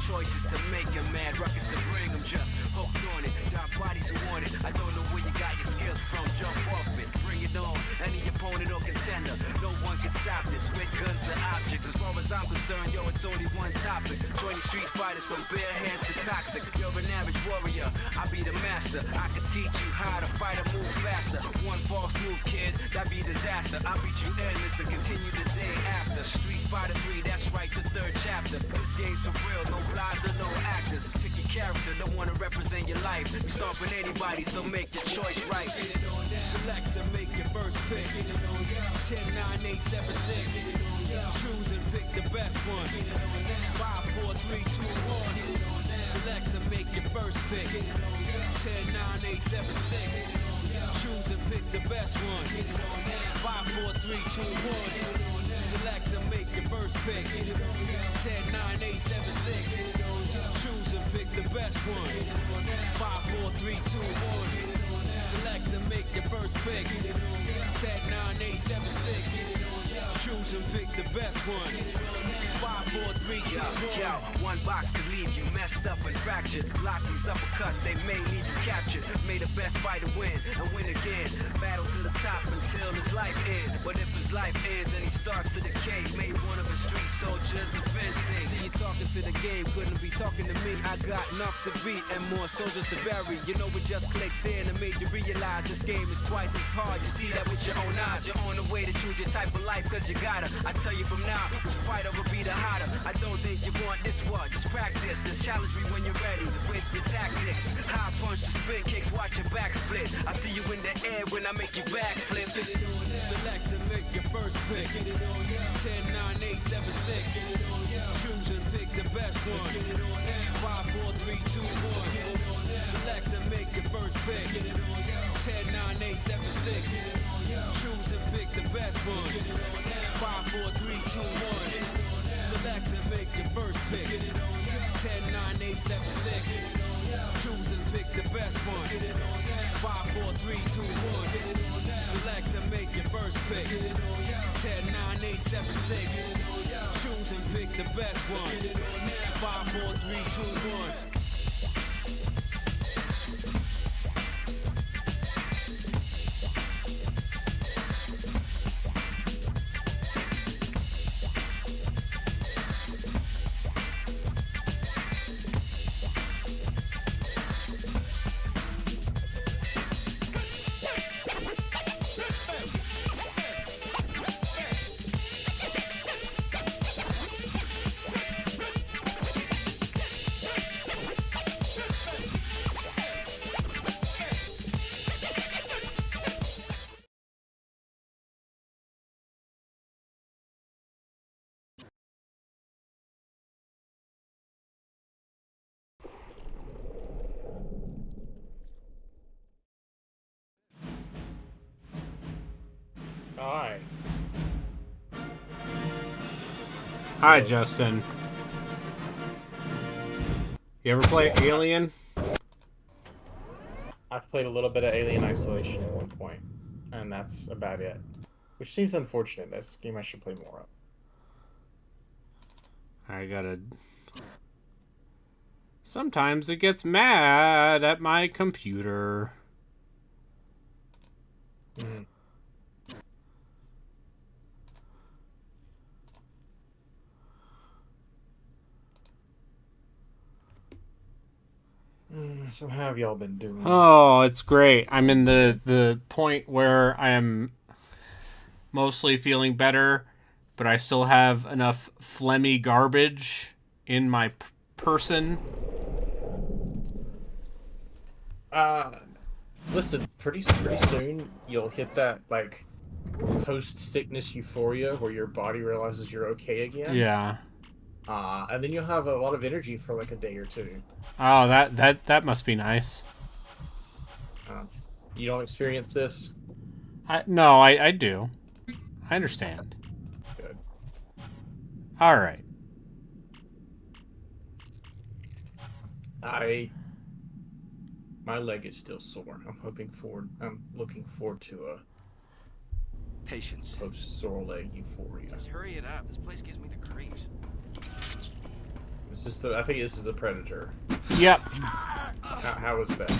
choices to make them mad, ruckus to bring them, just hooked on it. Dark bodies who want it. I don't know where you got your skills from, jump off it, bring it on. Any opponent or contender, no one can stop this with guns and objects. As far as I'm concerned, yo, it's only one topic. Joining street fighters from bare hands to toxic. You're an average warrior, I be the master. I can teach you how to fight and move faster. One false move, kid, that be disaster. I'll beat you endless and continue the day after. Street Fighter 3, that's right, the third chapter. This game's for real, no lies or no actors. Pick your character, don't wanna represent your life. You start with anybody, so make your choice right. Select to make your first pick. 10, 9, 8, 7, 6. Choose and pick the best one. 5, 4, 3, 2, 1. Select to make your first pick. 10, 9, 8, 7, 6. Choose and pick the best one. 5, 4, 3, 2, 1. Select to make your first pick. 10, 9, 8, 7, 6. Choose and pick the best one. 5, 4, 3, 2, 1. Select to make your first pick. 10, 9, 8, 7, 6. Choose and pick the best one. 5, 4, 3, 2, 1. Yo, one box could leave you messed up and fractured. Block these uppercuts, they may leave you captured. May the best fighter win and win again. Battle to the top until his life ends. But if his life ends and he starts to decay, may one of his street soldiers avenge things. See you talking to the game, couldn't be talking to me. I got enough to beat and more soldiers to bury. You know we just clicked in and made you realize this game is twice as hard. You see that with your own eyes. You're on the way to choose your type of life, cause you gotta. I tell you from now, which fighter will be the hotter. I don't think you want this one, just practice. Just challenge me when you're ready with your tactics. High punch and spin kicks, watch your back split. I see you in the air when I make you backflip. Select to make your first pick. 10, 9, 8, 7, 6. Choose and pick the best one. 5, 4, 3, 2, 1. Select to make your first pick. 10, 9, 8, 7, 6. Choose and pick the best one. 5, 4, 3, 2, 1. Select to make your first pick. 10, 9, 8, 7, 6. Choose and pick the best one. 5, 4, 3, 2, 1. Select to make your first pick. 10, 9, 8, 7, 6. Choose and pick the best one. 5, 4, 3, 2, 1. Hi. Hi, Justin. You ever play Alien? I've played a little bit of Alien Isolation at one point, and that's about it. Which seems unfortunate. This game I should play more of. I gotta... Sometimes it gets mad at my computer. Mm. So how have y'all been doing? Oh, it's great. I'm in the point where I am mostly feeling better, but I still have enough phlegmy garbage in my person. Listen, pretty soon you'll hit that like post-sickness euphoria where your body realizes you're okay again. Yeah. And then you'll have a lot of energy for like a day or two. Oh, that must be nice. You don't experience this? No, I do. I understand. Good. All right. My leg is still sore. I'm looking forward to a Patience. post-sore leg euphoria. Just hurry it up. This place gives me the creeps. I think this is a predator. Yep. How is that?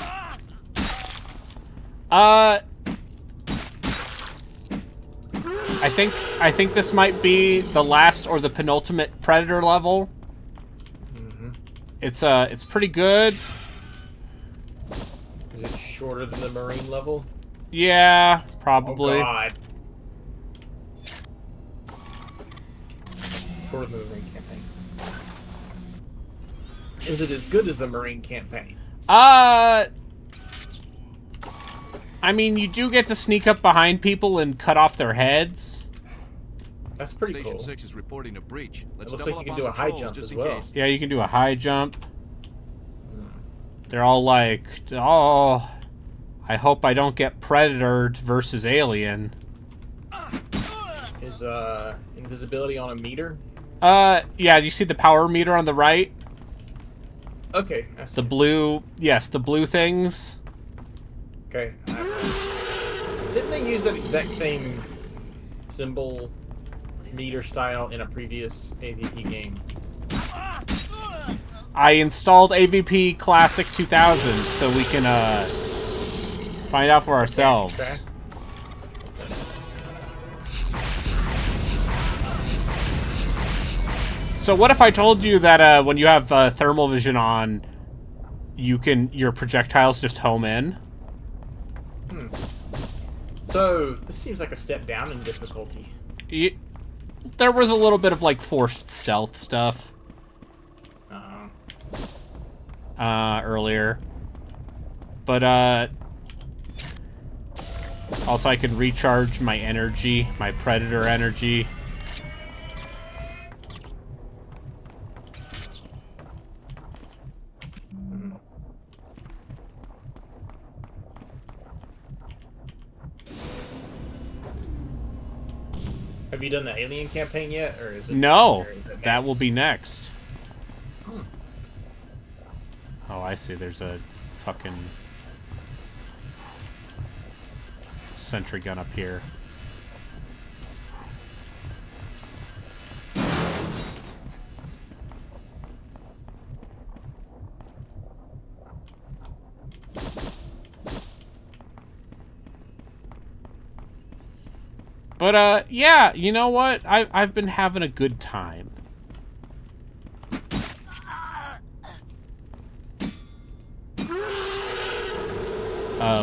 I think this might be the last or the penultimate predator level. Mm-hmm. It's pretty good. Is it shorter than the marine level? Yeah, probably. Oh god. Shorter than the marine campaign. Is it as good as the marine campaign? I mean, you do get to sneak up behind people and cut off their heads. That's pretty Station cool. 6 is reporting a breach. Let's It looks double like you up can on do a high patrols jump just as in well. case. Yeah, you can do a high jump. They're all like, oh, I hope I don't get Predator versus Alien. Is invisibility on a meter? Yeah, you see the power meter on the right? Okay, I see. The blue, yes, the blue things. Okay. Didn't they use that exact same symbol meter style in a previous AvP game? I installed AvP Classic 2000 so we can find out for ourselves. Okay. So what if I told you that when you have thermal vision on, your projectiles just home in? So this seems like a step down in difficulty. There was a little bit of like forced stealth stuff earlier, but also I can recharge my energy, my predator energy. Have you done the Alien campaign yet, or is it? No, or is it that will next? be next. Hmm. Oh, I see. There's a fucking sentry gun up here. But, yeah, you know what? I've been having a good time.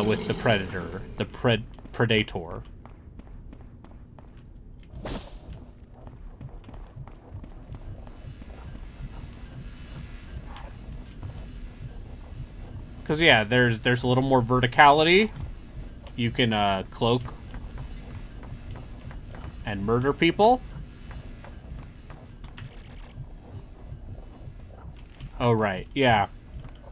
With the Predator. The Predator. Because, yeah, there's a little more verticality. You can, cloak and murder people. Oh, right. Yeah.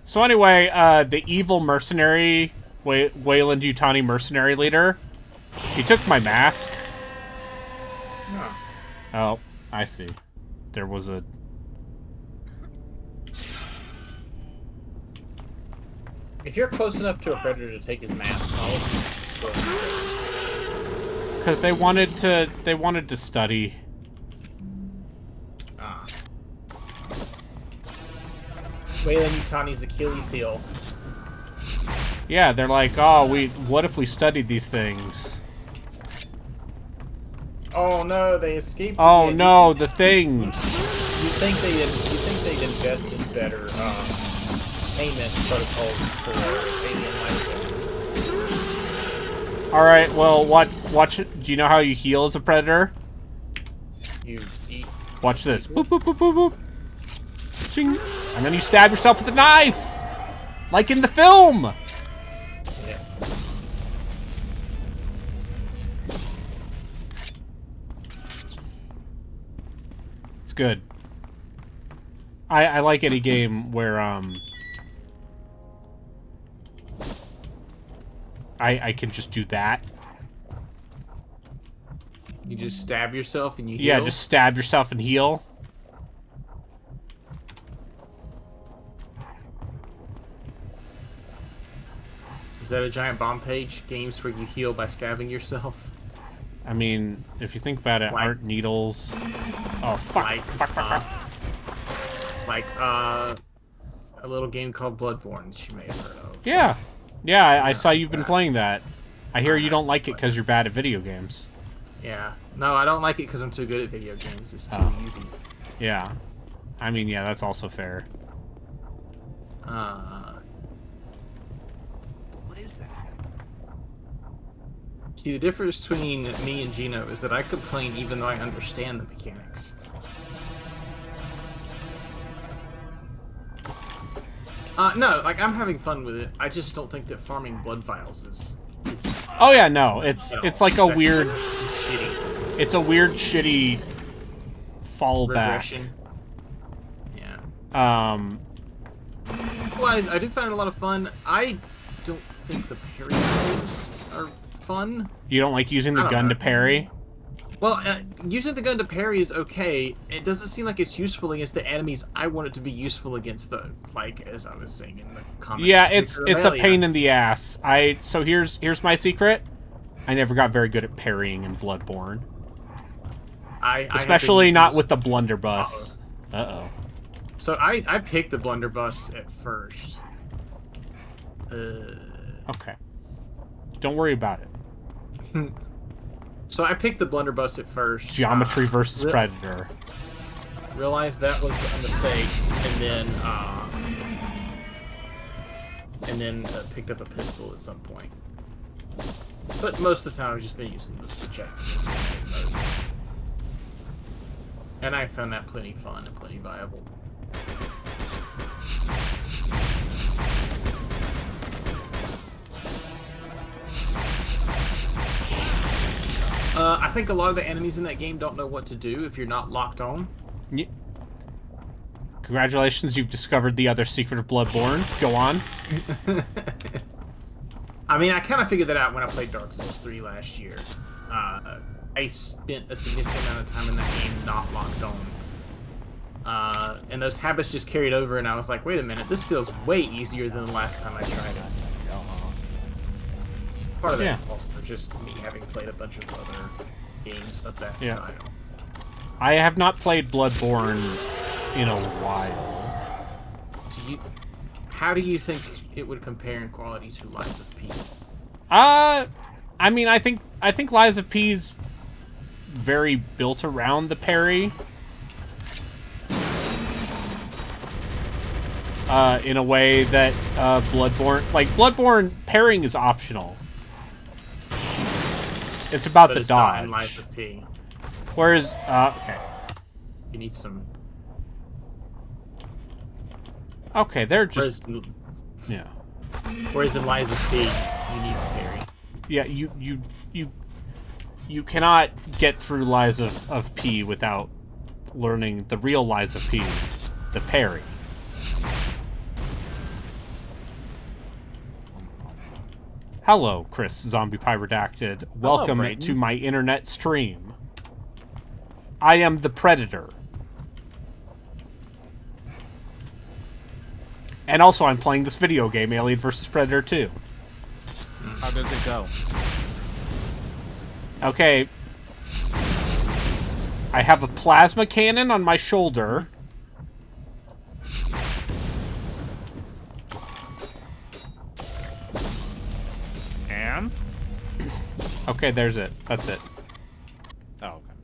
So anyway, the evil mercenary, Wayland Yutani mercenary leader, he took my mask. Huh. Oh, I see. There was a... If you're close enough to a predator to take his mask off, just go ahead and do it. Because they wanted to study. Ah. Wayland Yutani's Achilles heel. Yeah, they're like, oh, what if we studied these things? Oh no, they escaped. Oh again. no, the thing. You'd think they'd invest in better containment protocols for alien life forms. All right, well, watch. Do you know how you heal as a predator? You eat. Watch this. Boop, boop, boop, boop, boop. Ching. And then you stab yourself with a knife, like in the film. Yeah. It's good. I like any game where I can just do that. You just stab yourself and you heal? Yeah, just stab yourself and heal. Is that a giant bomb page? Games where you heal by stabbing yourself? I mean, if you think about it, Like- aren't needles... Oh, fuck. Like, Fuck. Like a little game called Bloodborne that you may have heard of. Yeah. Yeah, I saw you've been playing that. I hear you don't like it because you're bad at video games. Yeah. No, I don't like it because I'm too good at video games. It's too easy. Yeah. I mean, yeah, that's also fair. What is that? See, the difference between me and Gino is that I complain even though I understand the mechanics. No, like, I'm having fun with it. I just don't think that farming blood vials is Oh yeah, no, it's like a weird, shitty it's a weird, shitty fallback. regression. Yeah. Otherwise, I do find it a lot of fun. I don't think the parry moves are fun. You don't like using the gun to parry? Well, using the gun to parry is okay. It doesn't seem like it's useful against the enemies I want it to be useful against, though. Like, as I was saying in the comments. Yeah, it's a pain in the ass. So here's my secret. I never got very good at parrying in Bloodborne. Especially not with the blunderbuss. Uh-oh. So I picked the blunderbuss at first. Okay. Don't worry about it. So I picked the blunderbuss at first. Geometry versus Predator. Realized that was a mistake, and then picked up a pistol at some point. But most of the time I've just been using the switch action mode. And I found that plenty fun and plenty viable. I think a lot of the enemies in that game don't know what to do if you're not locked on. Yeah. Congratulations, you've discovered the other secret of Bloodborne. Go on. I mean, I kind of figured that out when I played Dark Souls 3 last year. I spent a significant amount of time in that game not locked on. And those habits just carried over, and I was like, wait a minute, this feels way easier than the last time I tried it. Part of that is also just me having played a bunch of other games of that style. I have not played Bloodborne in a while. How do you think it would compare in quality to Lies of P? I mean, I think Lies of P's very built around the parry. In a way that Bloodborne parrying is optional. It's about the dodge. Not in Lies of P. Whereas, okay. You need some. Okay, they're just. Whereas in Lies of P, you need the parry. Yeah, you cannot get through Lies of P without learning the real Lies of P, the parry. Hello, Chris Zombie Pie Redacted. Welcome to my internet stream. I am the Predator. And also, I'm playing this video game, Alien vs. Predator 2. How does it go? Okay. I have a plasma cannon on my shoulder. And? Okay, there's it. That's it. Oh, okay.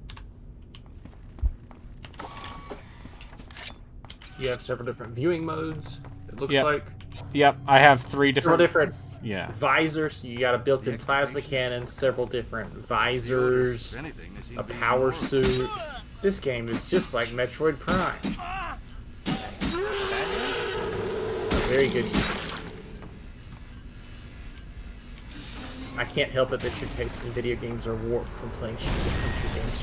You have several different viewing modes, it looks like. Yep, I have three different... Yeah. Visors. You got a built-in plasma cannon, several different visors, a power suit. This game is just like Metroid Prime. A very good game. I can't help it that your tastes in video games are warped from playing shooter games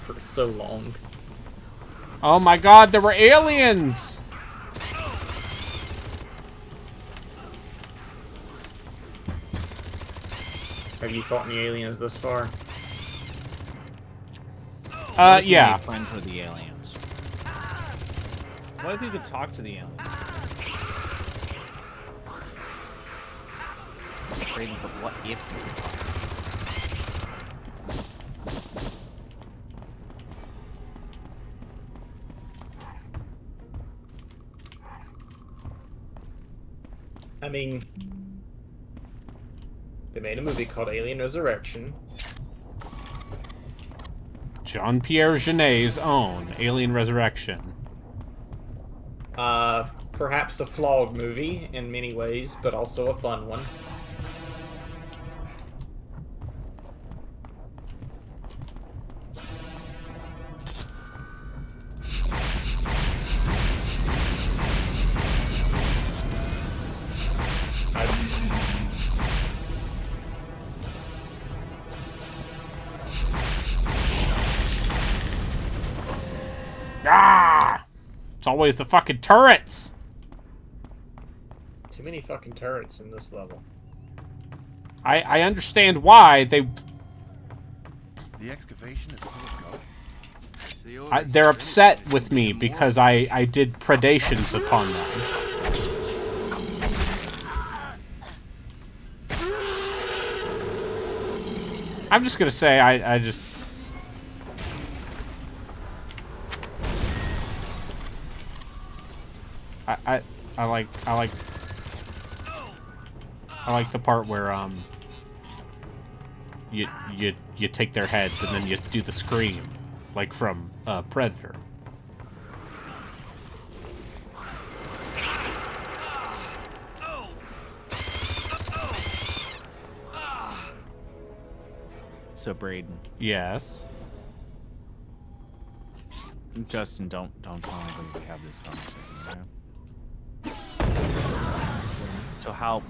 for so long. Oh my god, there were aliens! Have you fought any aliens this far? Yeah. Friends with the aliens. What if you could talk to the aliens? Trading for what if you could talk? I mean, they made a movie called Alien Resurrection. Jean-Pierre Genet's own Alien Resurrection. Perhaps a flawed movie in many ways, but also a fun one. Ah! It's always the fucking turrets! Too many fucking turrets in this level. I understand why they... The excavation is full of gold. They're upset with me because I did predations upon them. I'm just gonna say I just... I like the part where you take their heads and then you do the scream like from Predator. So Braden, Yes. Justin, don't tell anybody we have this conversation. Okay? So how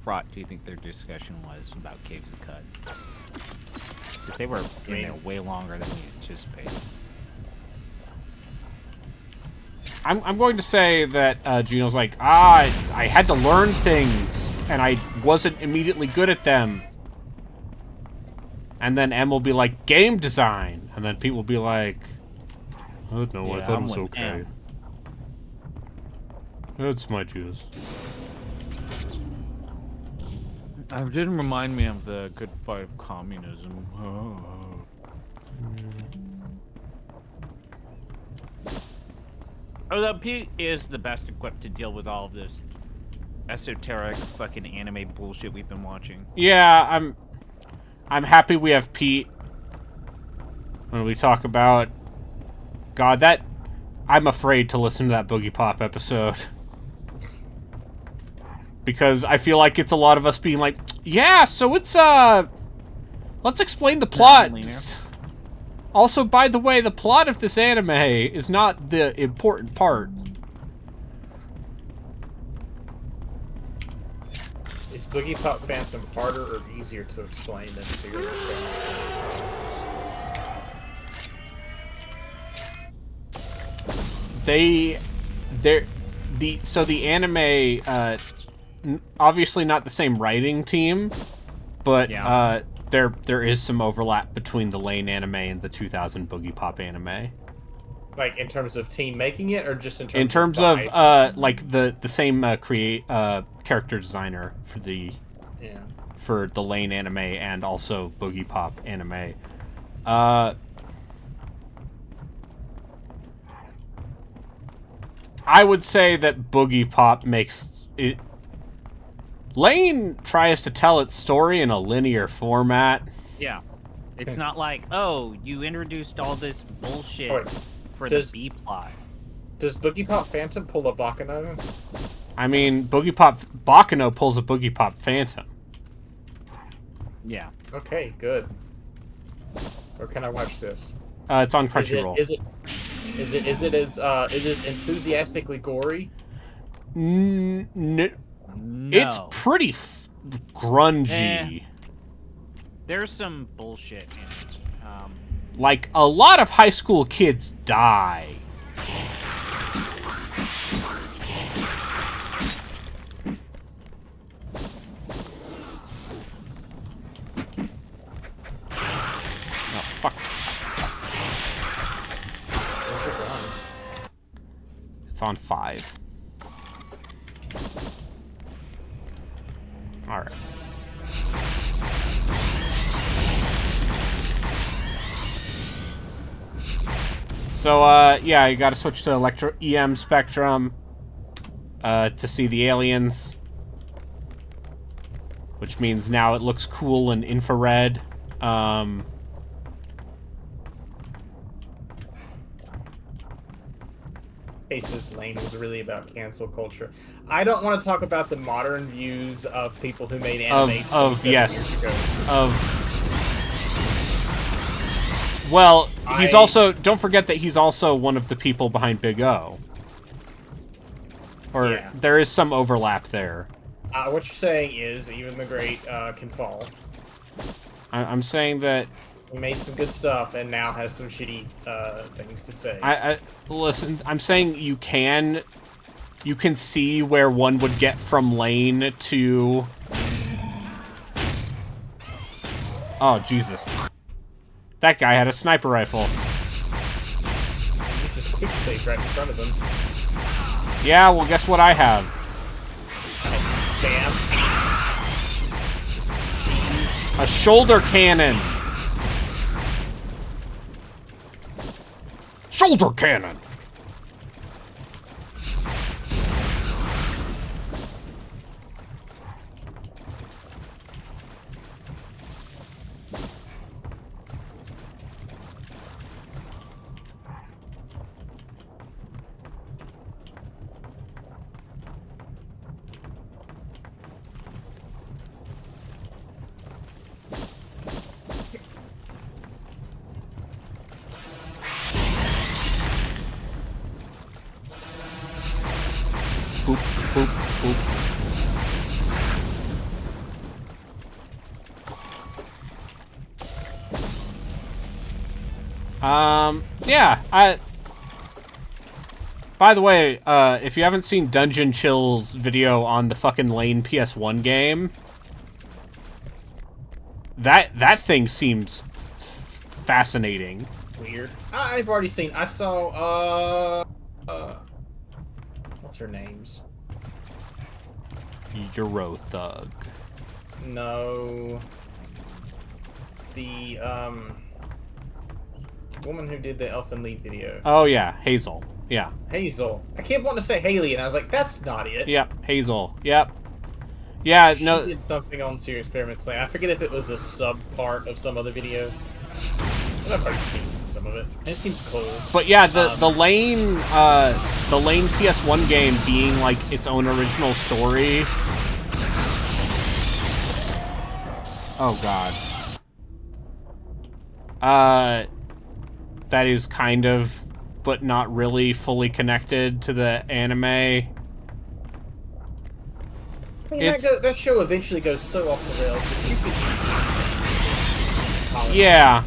fraught do you think their discussion was about Caves of Cut? Because they were in there way longer than we anticipated. I'm going to say that Gino's like, I had to learn things and I wasn't immediately good at them. And then M will be like, game design. And then Pete will be like, oh no, Yeah, I thought I'm it was with okay. M. That's my juice. It didn't remind me of the good fight of communism. Although Pete is the best equipped to deal with all of this esoteric fucking anime bullshit we've been watching. Yeah, I'm happy we have Pete when we talk about... God, that... I'm afraid to listen to that Boogie Pop episode. Because I feel like it's a lot of us being like, yeah, so it's, let's explain the plot. Also, by the way, the plot of this anime is not the important part. Is Boogie Pop Phantom harder or easier to explain than Serious Fantasy? So the anime, obviously not the same writing team, but Yeah. there is some overlap between the Lane anime and the 2000 Boogie Pop anime. Like in terms of team making it, or just in terms? In terms of vibe? like the same character designer for the Lane anime and also Boogie Pop anime. I would say that Boogie Pop makes it... Lane tries to tell its story in a linear format. Yeah. It's not like, oh, you introduced all this bullshit Wait, for the B plot. Does Boogie Pop Phantom pull a Bakano? I mean, Boogie Pop Bakano pulls a Boogie Pop Phantom. Yeah. Okay, good. Where can I watch this? It's on Crunchyroll. Is it as enthusiastically gory? No. No. It's pretty grungy. There's some bullshit in it. Like, a lot of high school kids die. Oh, fuck. Where's it gone? It's on 5. Alright. So, yeah, you gotta switch to EM Spectrum. to see the aliens. Which means now it looks cool in infrared. Faces Lane was really about cancel culture. I don't want to talk about the modern views of people who made anime 27 years ago. Well, he's also... Don't forget that he's also one of the people behind Big O. Or Yeah. there is some overlap there. What you're saying is, even the great can fall. I'm saying that... He made some good stuff and now has some shitty things to say. Listen, I'm saying you can see where one would get from Lane to... Oh, Jesus. That guy had a sniper rifle. He just quick save right in front of him. Yeah, well, guess what I have? Spam. Cheese. A shoulder cannon. Shoulder cannon. Boop, boop, boop. Yeah, by the way, if you haven't seen Dungeon Chill's video on the fucking Lane PS1 game, that thing seems fascinating. Weird. I've already seen. I saw. What's her name's? Euro Thug. No. The woman who did the Elfin Lead video. Oh yeah, Hazel. Yeah. Hazel. I kept wanting to say Haley, and I was like, that's not it. Yep, Hazel. Yep. Yeah, She no. did something on Serious Experiments. Like, I forget if it was a sub part of some other video. But I've already seen some of it. And it seems cool. But yeah, the Lane PS1 game being like its own original story. Oh god. That is kind of, but not really fully connected to the anime. I mean, that show eventually goes so off the rails that you could... Yeah.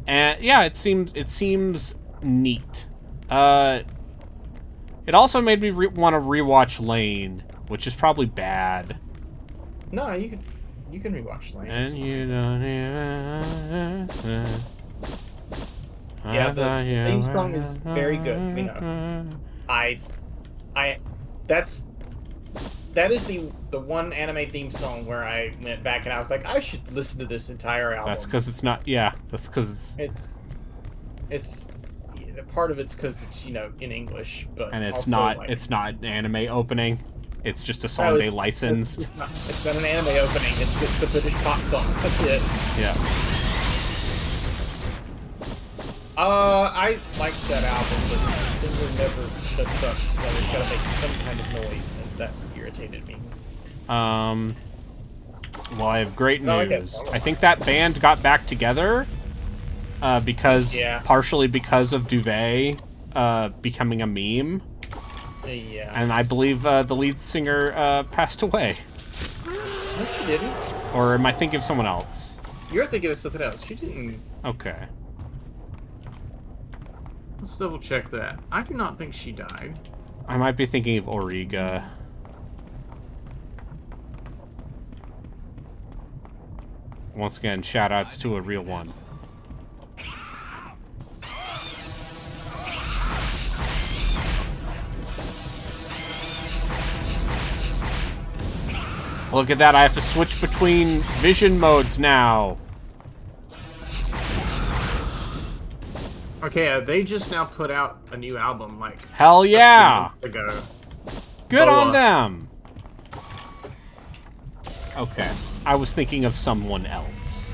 And yeah, it seems neat. It also made me want to rewatch Lane, which is probably bad. No, you can rewatch Lane. And you don't even... Yeah, the theme song is very good. You know, that is the one anime theme song where I went back and I was like, I should listen to this entire album. That's because it's not. Yeah, that's because it's part of it's because it's, you know, in English, but and it's also, not. like, It's not an anime opening. It's just a song they licensed. It's not an anime opening. It's a British pop song. That's it. Yeah. I liked that album, but the singer never shuts up. She's always got to make some kind of noise, and that irritated me. Well, I have great No, news. I think that band got back together because partially because of Duvet becoming a meme. Yeah. And I believe the lead singer passed away. No, she didn't. Or am I thinking of someone else? You're thinking of something else. She didn't. Okay. Let's double check that. I do not think she died. I might be thinking of Origa. Once again, shoutouts to a real one. Look at that, I have to switch between vision modes now. Okay, they just now put out a new album, like Hell a few yeah! months ago. Good on Boa. them! Okay. I was thinking of someone else.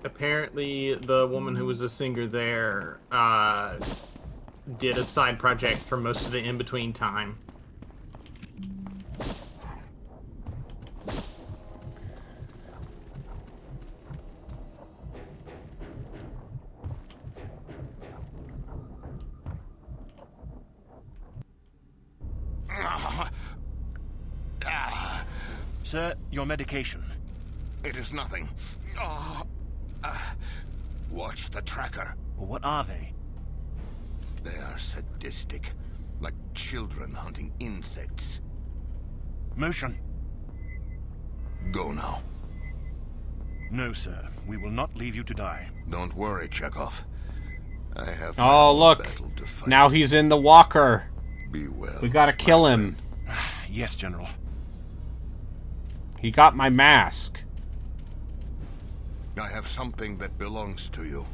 Apparently, the woman who was a singer there did a side project for most of the in-between time. Sir, your medication. It is nothing. Watch the tracker. What are they? They are sadistic, like children hunting insects. Motion. Go now. No, sir. We will not leave you to die. Don't worry, Chekhov. I have my Oh, own look. battle to fight. Now he's in the walker. Be well. We gotta kill my him. friend. Yes, General. He got my mask. I have something that belongs to you.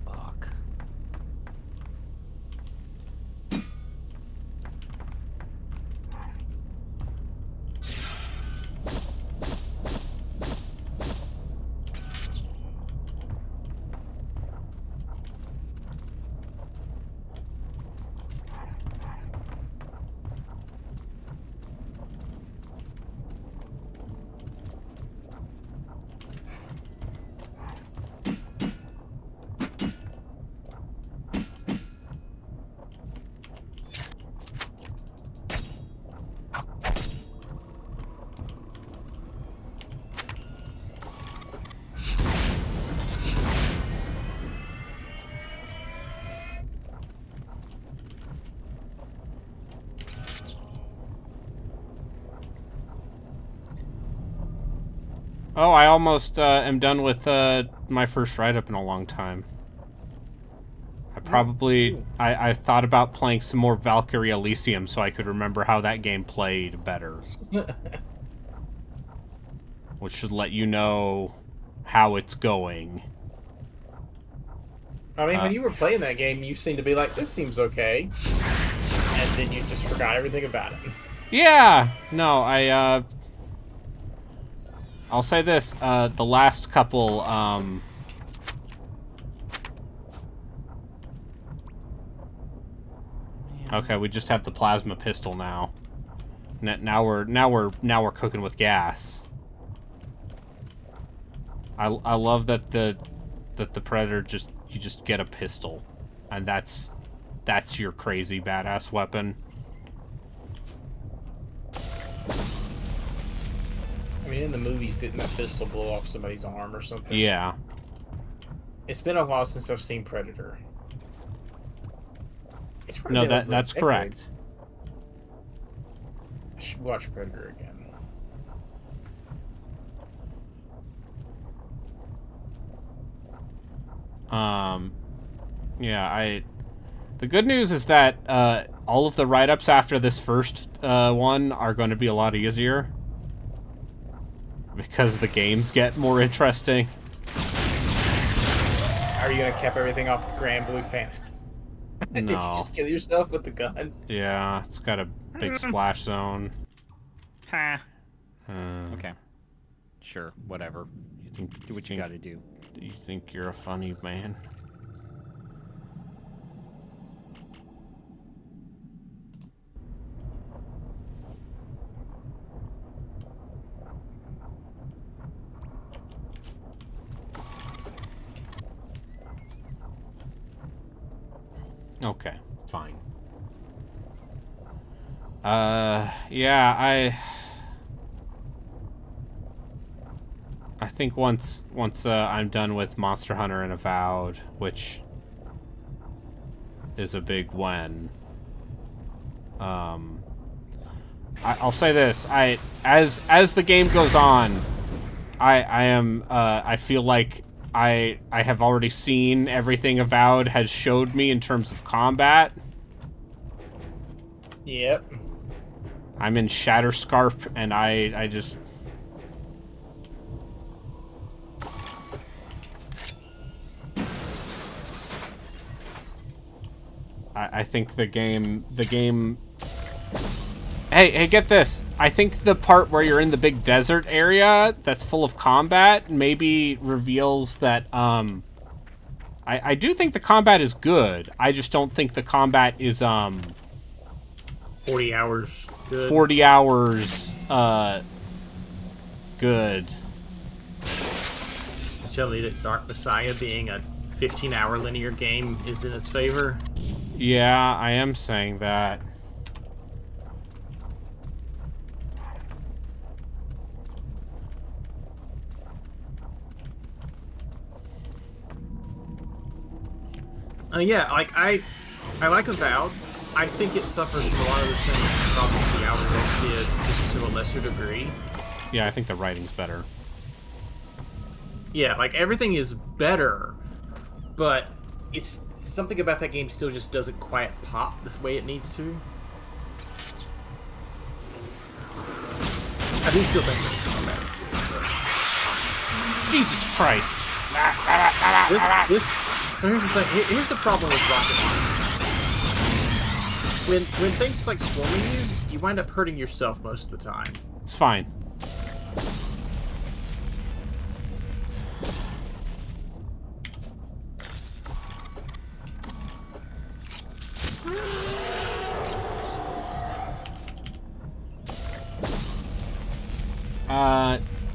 Fuck. Oh, I almost am done with my first write-up in a long time. I thought about playing some more Valkyrie Elysium so I could remember how that game played better. Which should let you know how it's going. I mean, when you were playing that game, you seemed to be like, this seems okay. And then you just forgot everything about it. Yeah! No, I'll say this, the last couple, okay, we just have the plasma pistol now. Now we're cooking with gas. I love that the Predator you just get a pistol, and that's your crazy badass weapon. I mean, in the movies, didn't that pistol blow off somebody's arm or something? Yeah. It's been a while since I've seen Predator. It's probably No, been over a that's decade. correct. I should watch Predator again. Yeah, the good news is that all of the write-ups after this first one are going to be a lot easier. Because the games get more interesting. Are you gonna cap everything off with Grand Blue Fantasy? Did you No. just kill yourself with the gun? Yeah, it's got a big splash zone. Ha. Uh, Okay. Sure. Whatever. Do what you gotta do. You think you're a funny man? Okay, fine. Yeah, I think once I'm done with Monster Hunter and Avowed, which is a big when. I'll say this: as the game goes on, I am. I feel like I have already seen everything Avowed has showed me in terms of combat. Yep. I'm in Shatterscarp, and I just. I think the game. Hey, get this. I think the part where you're in the big desert area that's full of combat maybe reveals that, I do think the combat is good. I just don't think the combat is, 40 hours good. 40 hours, good. Tell me that Dark Messiah being a 15-hour linear game is in its favor. Yeah, I am saying that. Yeah, like I like Avowed. I think it suffers from a lot of the same problems the Outer Worlds did, just to a lesser degree. Yeah, I think the writing's better. Yeah, like everything is better, but it's something about that game still just doesn't quite pop this way it needs to. I do still think the combat is good, but Jesus Christ! so here's the thing. Here's the problem with rocket launchers. When things like swarming you wind up hurting yourself most of the time. It's fine.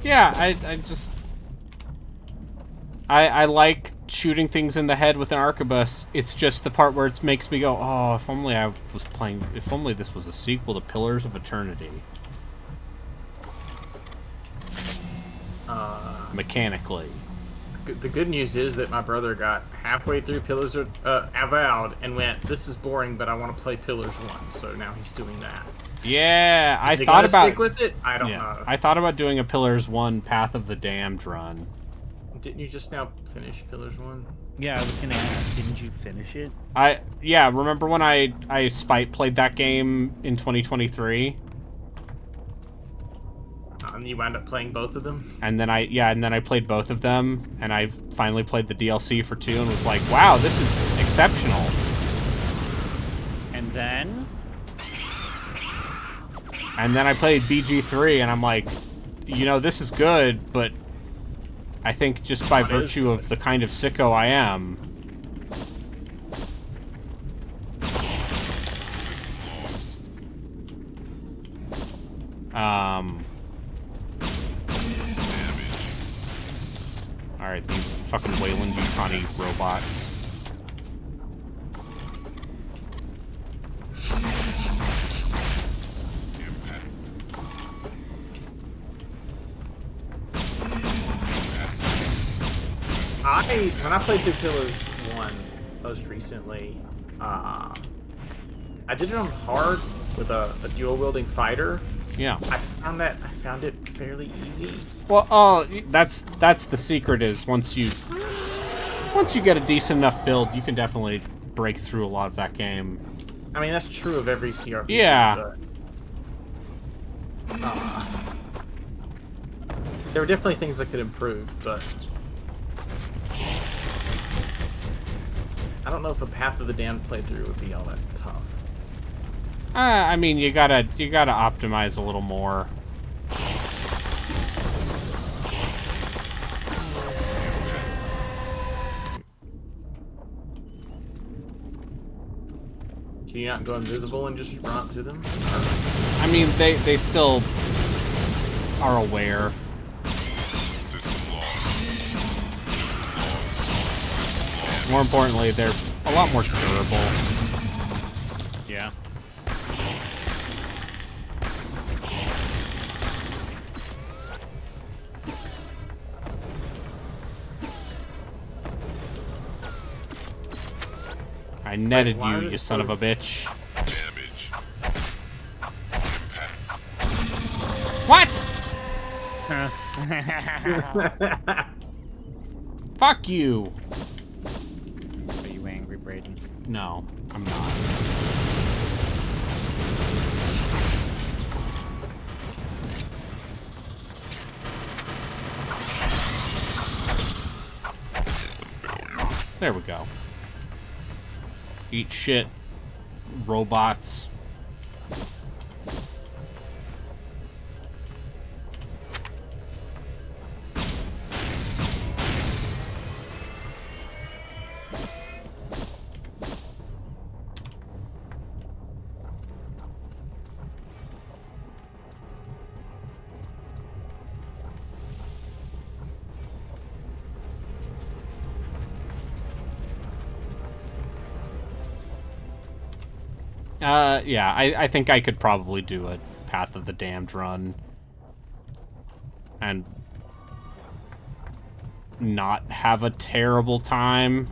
Yeah, I like shooting things in the head with an arquebus. It's just the part where it makes me go, oh, if only if only this was a sequel to Pillars of Eternity. Mechanically. The good news is that my brother got halfway through Pillars of Avowed and went, this is boring, but I want to play Pillars 1, so now he's doing that. Yeah, I thought about stick with it. I don't know. I thought about doing a Pillars 1 Path of the Damned run. Didn't you just now finish Pillars 1? Yeah, I was gonna ask, didn't you finish it? Yeah, remember when I Spite played that game in 2023? And you wound up playing both of them? And then I played both of them, and I finally played the DLC for 2 and was like, wow, this is exceptional. And then? And then I played BG3, and I'm like, you know, this is good, but I think just by virtue of the kind of sicko I am... Alright, these fucking Wayland Yutani robots. When I played through Pillars 1 most recently, I did it on hard with a dual-wielding fighter. Yeah. I found it fairly easy. Well, that's the secret is once you get a decent enough build, you can definitely break through a lot of that game. I mean, that's true of every CRPG. Yeah. But, there were definitely things that could improve, but I don't know if a Path of the Damned playthrough would be all that tough. I mean, you gotta optimize a little more. Can you not go invisible and just run up to them? I mean, they still are aware. More importantly, they're a lot more durable. Yeah. I netted you, you son of a bitch. What? Huh. Fuck you. Are you angry, Braden? No, I'm not. There we go. Eat shit, robots. Yeah, I think I could probably do a Path of the Damned run. And not have a terrible time.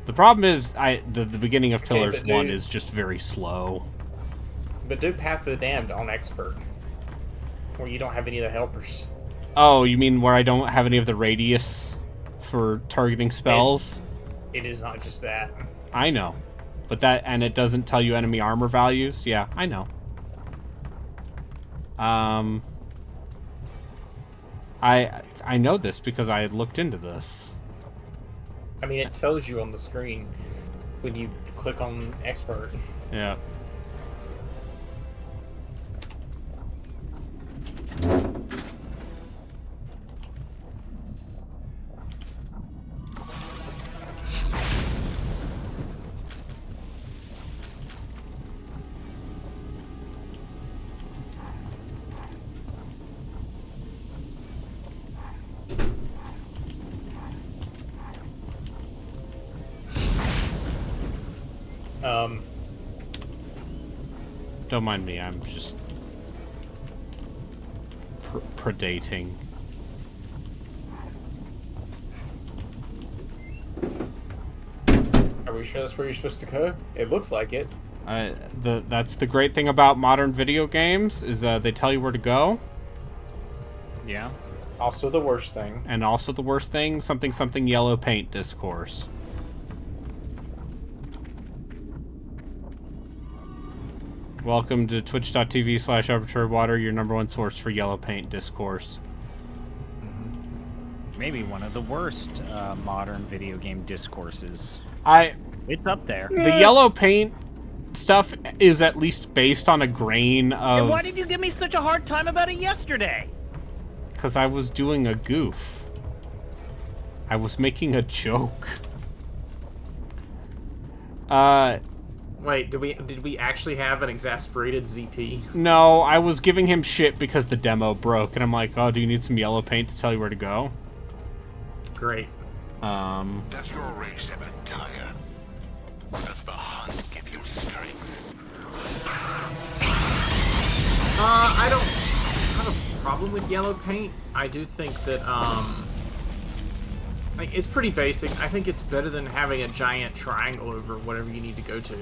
The problem is, the beginning of Pillars 1 is just very slow. But do Path of the Damned on Expert, where you don't have any of the helpers. Oh, you mean where I don't have any of the radius for targeting spells? It is not just that. I know. But and it doesn't tell you enemy armor values? Yeah, I know. I know this because I had looked into this. I mean, it tells you on the screen when you click on Expert. Yeah. Don't mind me, I'm just predating. Are we sure that's where you're supposed to go? It looks like it. That's the great thing about modern video games, is they tell you where to go. Yeah. Also the worst thing. And also the worst thing, something yellow paint discourse. Welcome to twitch.tv/arbitrarywater, your #1 source for yellow paint discourse. Maybe one of the worst modern video game discourses. It's up there. The yellow paint stuff is at least based on a grain of... And why did you give me such a hard time about it yesterday? Because I was doing a goof. I was making a joke. Wait, did we actually have an exasperated ZP? No, I was giving him shit because the demo broke, and I'm like, oh, do you need some yellow paint to tell you where to go? Great. Does your race ever tire? Or does the hunt give you strength? I don't have a problem with yellow paint. I do think that, like, it's pretty basic. I think it's better than having a giant triangle over whatever you need to go to.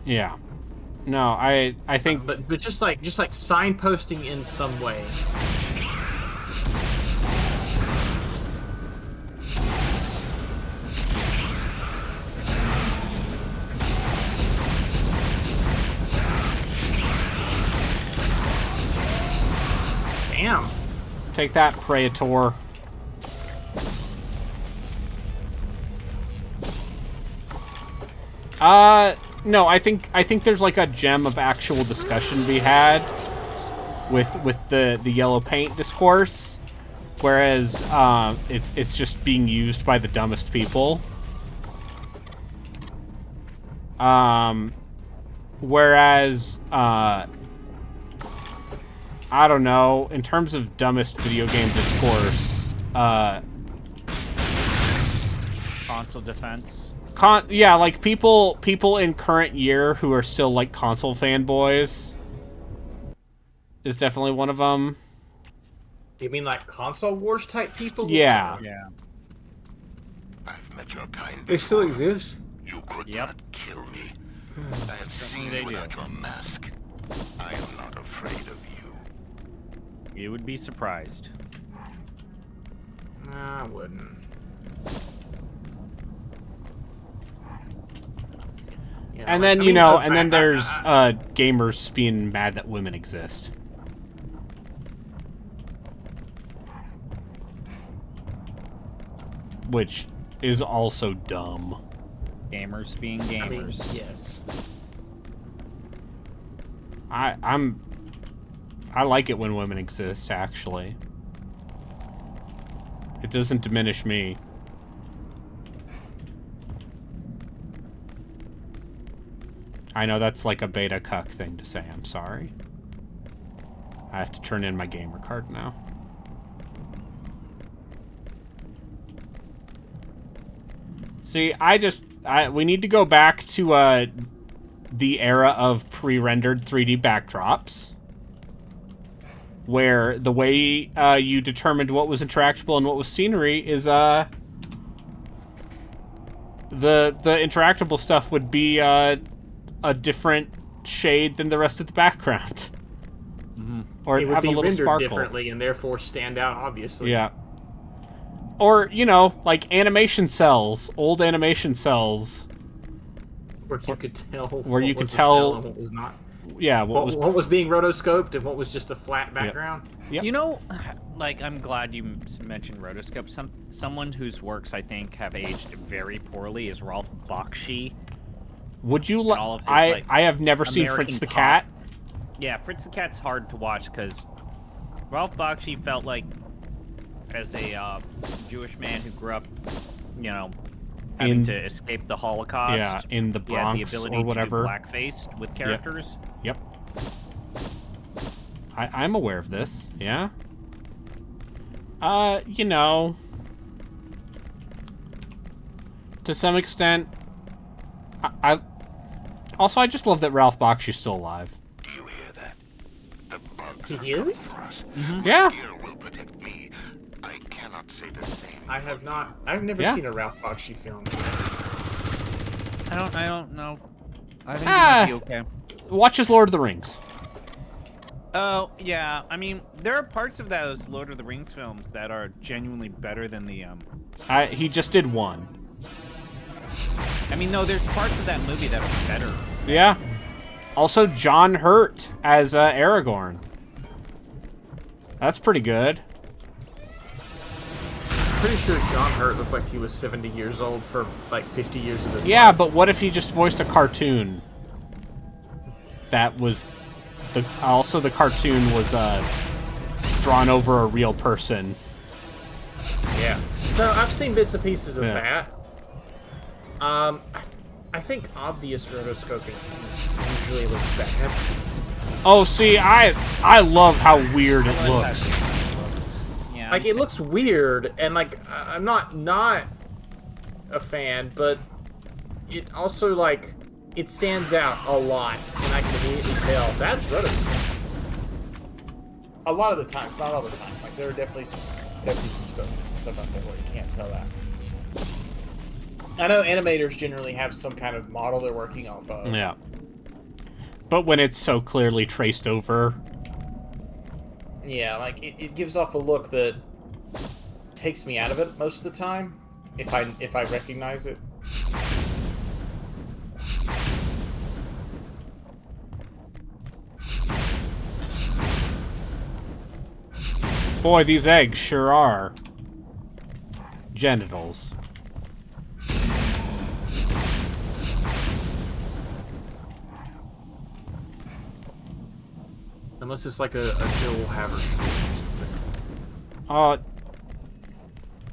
Yeah. No, I think... But just like signposting in some way. Damn. Take that, Praetor. No, I think there's like a gem of actual discussion to be had with the yellow paint discourse, whereas it's just being used by the dumbest people. Whereas I don't know, in terms of dumbest video game discourse, Console defense. Yeah, like people in current year who are still like console fanboys is definitely one of them. You mean like console wars type people? Yeah. Yeah. I've met your kind They still before. exist. You could Yep. not kill me. I have Certainly seen they do. without your mask. I am not afraid of you. You would be surprised. Nah, I wouldn't. You know, And like, then, I you mean, know, look, and then there's gamers being mad that women exist. Which is also dumb. Gamers being I gamers. mean, yes. I like it when women exist, actually. It doesn't diminish me. I know that's like a beta cuck thing to say, I'm sorry. I have to turn in my gamer card now. See, we need to go back to, the era of pre-rendered 3D backdrops. Where the way, you determined what was interactable and what was scenery is, the interactable stuff would be, a different shade than the rest of the background. Mm-hmm. Or It would have be a little rendered sparkle. differently and therefore stand out, obviously. Yeah. Or, you know, like animation cells, old animation cells. Where you could tell Where you what could was a tell- cell and what was not. Yeah, What was being rotoscoped and what was just a flat background. Yep. You know, like, I'm glad you mentioned rotoscope. Someone whose works I think have aged very poorly is Ralph Bakshi. Would you all of his, like, I have never seen American Fritz the pop. Cat. Yeah, Fritz the Cat's hard to watch because Ralph Bakshi felt like, as a Jewish man who grew up, you know, having to escape the Holocaust. Yeah, in the he had Bronx the ability or whatever. to do blackface with characters. Yep. I'm aware of this, yeah. You know, to some extent, I also just love that Ralph Bakshi's still alive. Do you hear that? The bugs He is? Yeah. here will protect me. I cannot say the same. I have not. I've never Yeah. seen a Ralph Bakshi film. I don't know. I think it might be okay. Watch his Lord of the Rings. Oh, yeah. I mean, there are parts of those Lord of the Rings films that are genuinely better than the, He just did one. I mean, no, there's parts of that movie that are better. Yeah. Also, John Hurt as Aragorn. That's pretty good. Pretty sure John Hurt looked like he was 70 years old for like 50 years of his Yeah, life. but what if he just voiced a cartoon? That was also the cartoon was drawn over a real person. Yeah. No, I've seen bits and pieces of Yeah. that. I think obvious rotoscoping usually looks bad. Oh, see, I love how weird it I like looks. that. Yeah, Like, it looks weird, and like, I'm not a fan, but it also, like, it stands out a lot, and I can immediately tell that's rotoscoped. A lot of the times, not all the time. Like, there are definitely some stuff out there where you can't tell that. I know animators generally have some kind of model they're working off of. Yeah. But when it's so clearly traced over. Yeah, like, it gives off a look that takes me out of it most of the time, if I recognize it. Boy, these eggs sure are. Genitals. Unless it's like a Joel Haversham or something.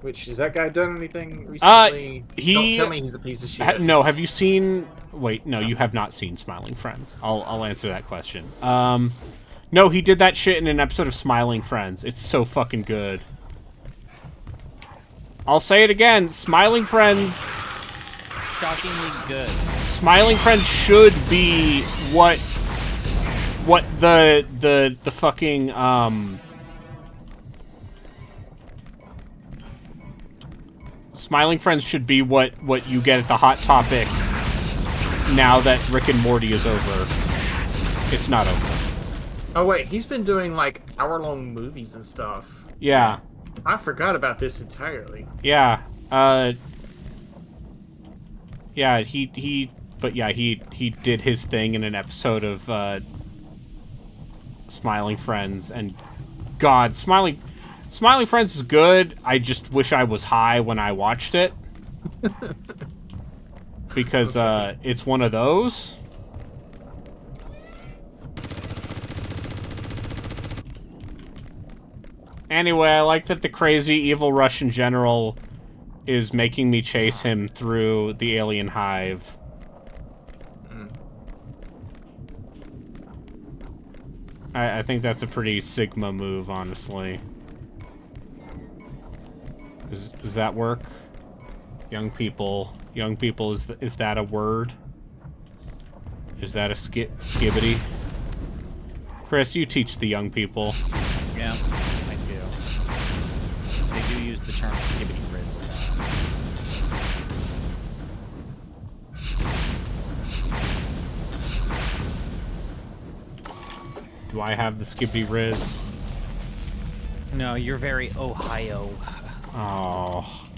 Which, has that guy done anything recently? Don't tell me he's a piece of shit. No, have you seen... Wait, no, you have not seen Smiling Friends. I'll answer that question. No, he did that shit in an episode of Smiling Friends. It's so fucking good. I'll say it again. Smiling Friends... shockingly good. Smiling Friends should be what the fucking, Smiling Friends should be what you get at the Hot Topic now that Rick and Morty is over. It's not over. Oh wait, he's been doing like hour-long movies and stuff. Yeah. I forgot about this entirely. Yeah. Yeah, he did his thing in an episode of Smiling Friends, and God, Smiling Friends is good. I just wish I was high when I watched it. Because it's one of those. Anyway, I like that the crazy evil Russian general is making me chase him through the alien hive. I think that's a pretty Sigma move, honestly. Does that work? Young people, is that a word? Is that a skibbity? Chris, you teach the young people. Yeah, I do. They do use the term skibbity riz. Do I have the skibbity riz? No, you're very Ohio. Oh.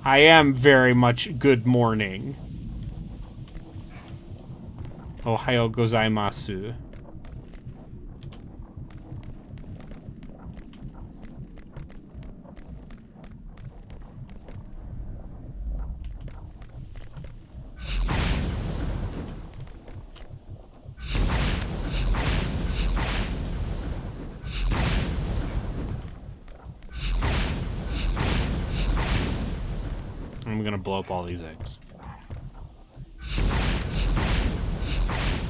I am very much good morning. Ohio gozaimasu. I'm gonna blow up all these eggs.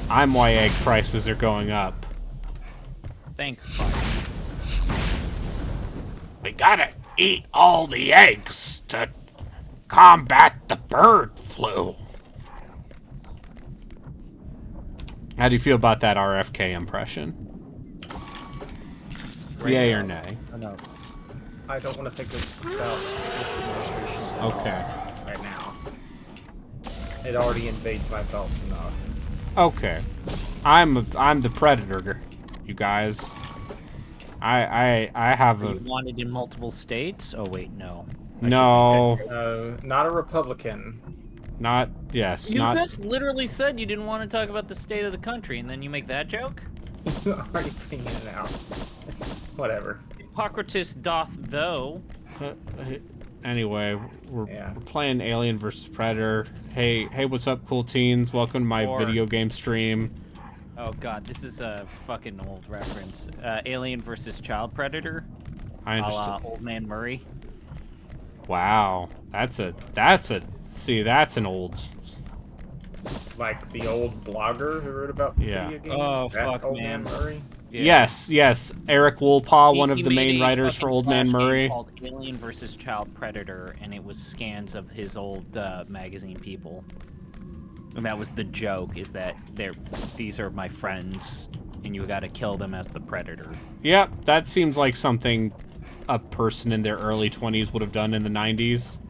I'm why egg prices are going up. Thanks, Biden. We gotta eat all the eggs to combat the bird flu. How do you feel about that RFK impression? Yay or nay? No. I don't want to think about this administration Okay. right now. It already invades my thoughts enough. Okay. I'm the predator, you guys. I have Are a you wanted in multiple states? Oh wait, no. no, No, not a Republican. not yes, You not just literally said you didn't want to talk about the state of the country, and then you make that joke? Already putting it out. Whatever. Hippocrates doth though. Anyway, we're Yeah. playing Alien vs Predator. Hey, what's up, cool teens? Welcome to my video game stream. Oh god, this is a fucking old reference. Alien versus Child Predator. I A la understand. Old Man Murray. Wow, that's an old. Like the old blogger who wrote about Yeah. video games. Oh, That fuck, old man. Murray. Yeah. Yes, Eric Woolpaw, one He of the made main a writers for fucking Old Man Flash game Murray. called Alien vs Child Predator, and it was scans of his old magazine people. And that was the joke: is that these are my friends, and you got to kill them as the predator. Yep, that seems like something a person in their early 20s would have done in the 90s.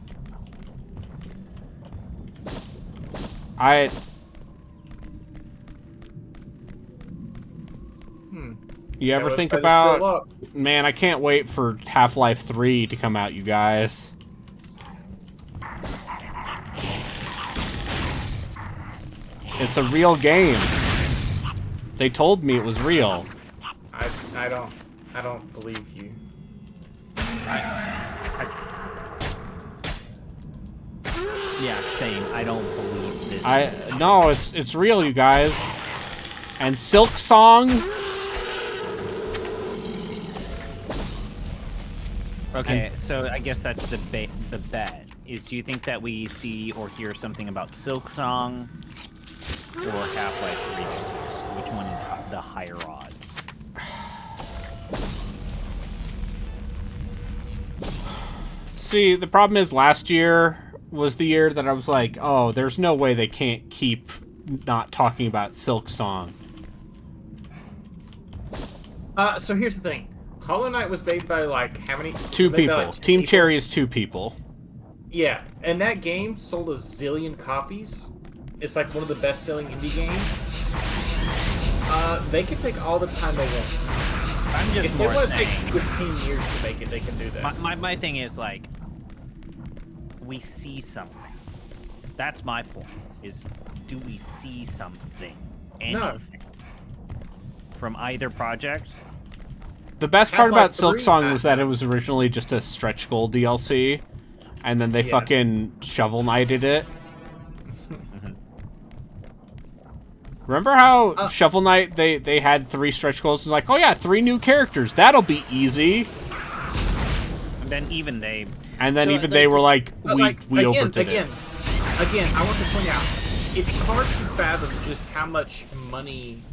You ever think website is still about... up. Man, I can't wait for Half-Life 3 to come out, you guys. It's a real game. They told me it was real. I don't believe you. Yeah, same. I don't believe this. No, it's real, you guys. And Silk Song. Okay, so I guess that's the bet. Is do you think that we see or hear something about Silk Song or Half-Life 3 this year? Which one is the higher odds? See, the problem is last year was the year that I was like, oh, there's no way they can't keep not talking about Silk Song. So here's the thing. Hollow Knight was made by like how many? Two It was made by, people. like, two Team people. Cherry is 2 people. Yeah, and that game sold a zillion copies. It's like one of the best-selling indie games. They can take all the time they want. I'm just If they more want to take saying. 15 years to make it, they can do that. My thing is like, we see something. That's my point. Is do we see something? Anything from either project? The best part Half-Life about Silk 3, Song was that it was originally just a stretch goal DLC, and then they Yeah. fucking Shovel Knighted it. Remember how Shovel Knight, they had 3 stretch goals? It's like, oh yeah, 3 new characters. That'll be easy. And then even they. And then So, even like, they were like, But, we overdid again, it. Again, I want to point out, it's hard to fathom just how much money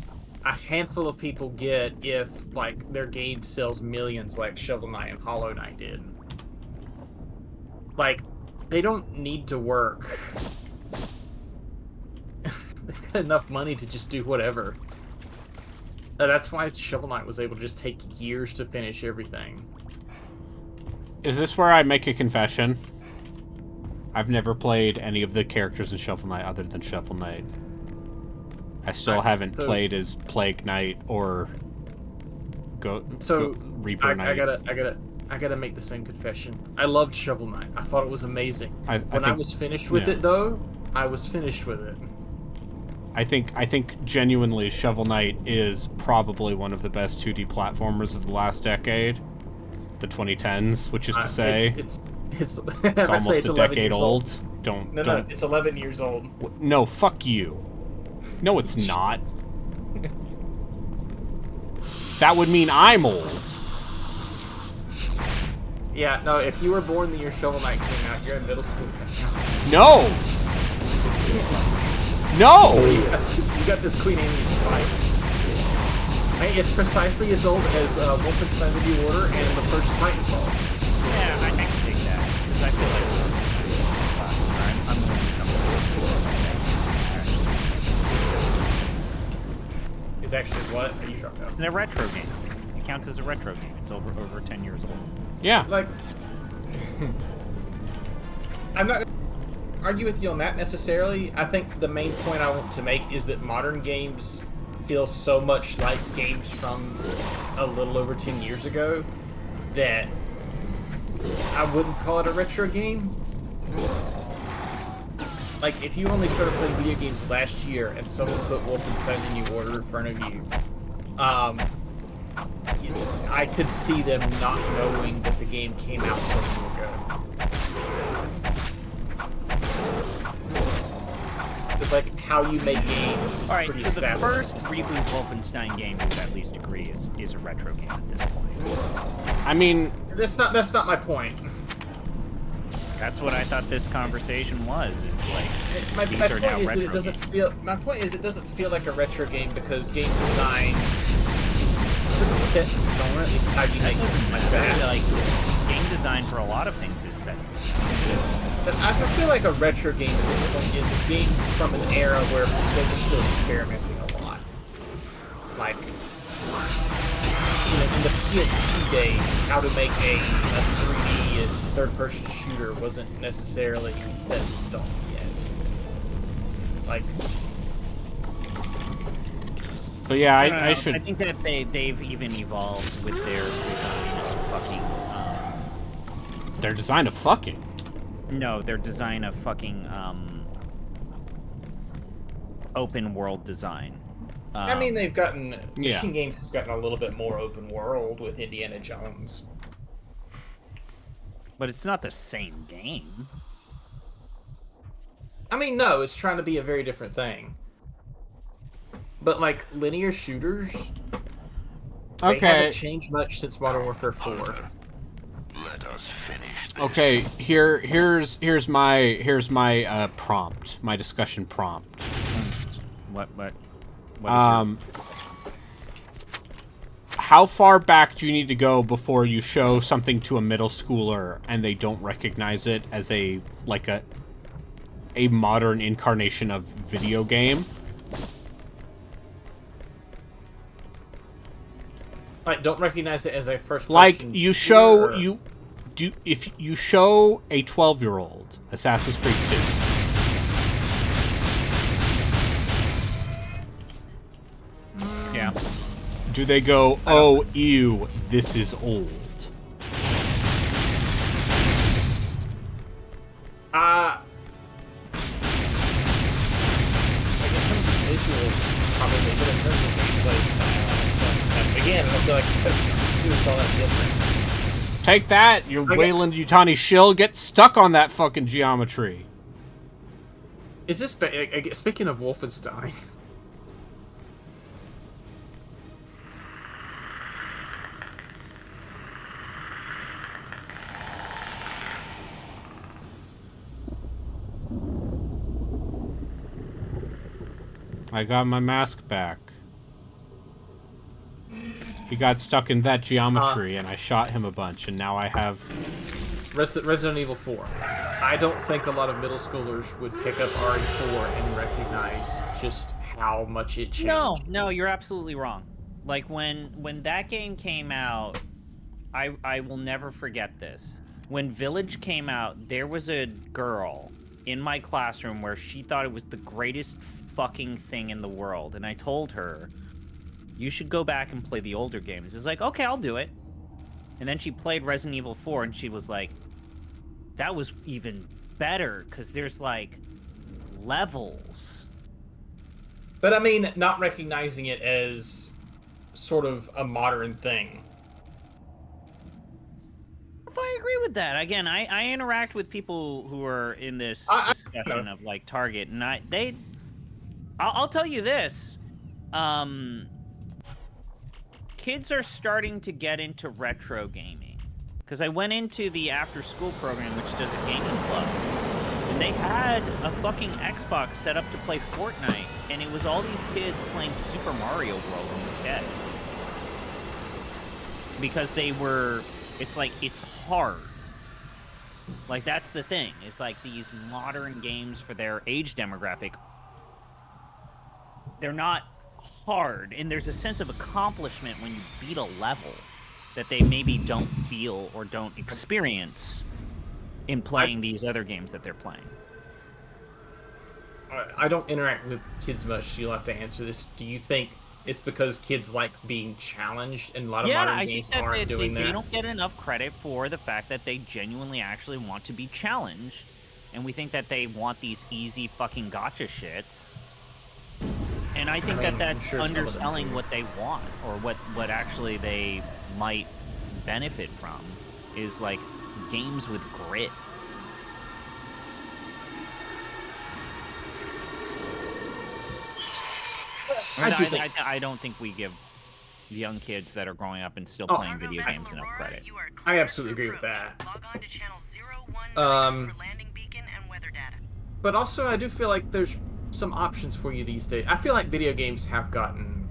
a handful of people get if, like, their game sells millions like Shovel Knight and Hollow Knight did. Like, they don't need to work. They've got enough money to just do whatever. That's why Shovel Knight was able to just take years to finish everything. Is this where I make a confession? I've never played any of the characters in Shovel Knight other than Shovel Knight. I still haven't played as Plague Knight or Reaper Knight. I gotta make the same confession. I loved Shovel Knight. I thought it was amazing. When I was finished with it, though, I was finished with it. I think genuinely Shovel Knight is probably one of the best 2D platformers of the last decade, the 2010s, which is to say, it's almost a decade old. No, it's 11 years old. No, fuck you. No, it's not. That would mean I'm old. Yeah, no, if you were born the year Shovel Knight came out, you're in middle school. No! No! You got this Queen Alien fight. Hey, it's precisely as old as Wolfenstein: The New Order and the first Titanfall. Yeah, I can take that. Because I feel like I'm going to come Is actually what? Are you dropping out? It's a retro game. It counts as a retro game. It's over 10 years old. Yeah. Like, I'm not gonna argue with you on that necessarily. I think the main point I want to make is that modern games feel so much like games from a little over 10 years ago that I wouldn't call it a retro game. Like, if you only started playing video games last year and someone put Wolfenstein: The New Order in front of you, I could see them not knowing that the game came out so long ago. It's like how you make games is Alright, pretty so the established. first reboot Wolfenstein game, you would at least agree, is a retro game at this point. I mean, That's not my point. That's what I thought this conversation was. It's like, My these point are now is that retro it doesn't games. feel. My point is it doesn't feel like a retro game because game design is pretty set in stone. At least how you make something like I feel that. like game design for a lot of things is set in stone. But I feel like a retro game at this point is a game from an era where they were still experimenting a lot. Like, you know, in the PS2 days, how to make a 3D and third-person shooter wasn't necessarily set in stone yet. Like, but yeah, I don't know. I should. I think that they've even evolved with their design of fucking. Their design of fucking. No, their design of fucking open world design. I mean, they've gotten yeah. Machine Games has gotten a little bit more open world with Indiana Jones. But it's not the same game. I mean, no, it's trying to be a very different thing. But like linear shooters, they haven't changed much since Modern Warfare 4. Let us finish this. Okay, here's my prompt, my discussion prompt. What is How far back do you need to go before you show something to a middle schooler and they don't recognize it as a modern incarnation of video game? Like, don't recognize it as a first person. Like you show shooter. if you show a 12-year-old Assassin's Creed 2. Yeah, Do they go, oh, ew, this is old? Like in terms of visuals, probably, but in terms of gameplay style, again, I don't feel like Assassin's Creed 2 is all that different. Take that, you Wayland Yutani shill. Get stuck on that fucking geometry. Is this speaking of Wolfenstein? I got my mask back. He got stuck in that geometry, and I shot him a bunch, and now I have... Resident Evil 4. I don't think a lot of middle schoolers would pick up RE4 and recognize just how much it changed. No, you're absolutely wrong. Like, when that game came out, I will never forget this. When Village came out, there was a girl in my classroom where she thought it was the greatest fucking thing in the world, and I told her, you should go back and play the older games. It's like, okay, I'll do it. And then she played Resident Evil 4, and she was like, that was even better, because there's, like, levels. But, I mean, not recognizing it as sort of a modern thing. If I agree with that. Again, I interact with people who are in this discussion of, like, Target, and I'll tell you this. Kids are starting to get into retro gaming. Because I went into the after-school program, which does a gaming club, and they had a fucking Xbox set up to play Fortnite, and it was all these kids playing Super Mario World instead. Because it's like, it's hard. Like, that's the thing. It's like these modern games for their age demographic, they're not hard, and there's a sense of accomplishment when you beat a level that they maybe don't feel or don't experience in playing these other games that they're playing. I don't interact with kids much. You'll have to answer this. Do you think it's because kids like being challenged, and a lot of modern games aren't doing that? They don't get enough credit for the fact that they genuinely actually want to be challenged, and we think that they want these easy fucking gotcha shits. And I think that's underselling what they want, or what actually they might benefit from, is like games with grit. I don't think we give young kids that are growing up and still playing video games enough credit. I absolutely agree with that. But also, I do feel like there's some options for you these days. I feel like video games have gotten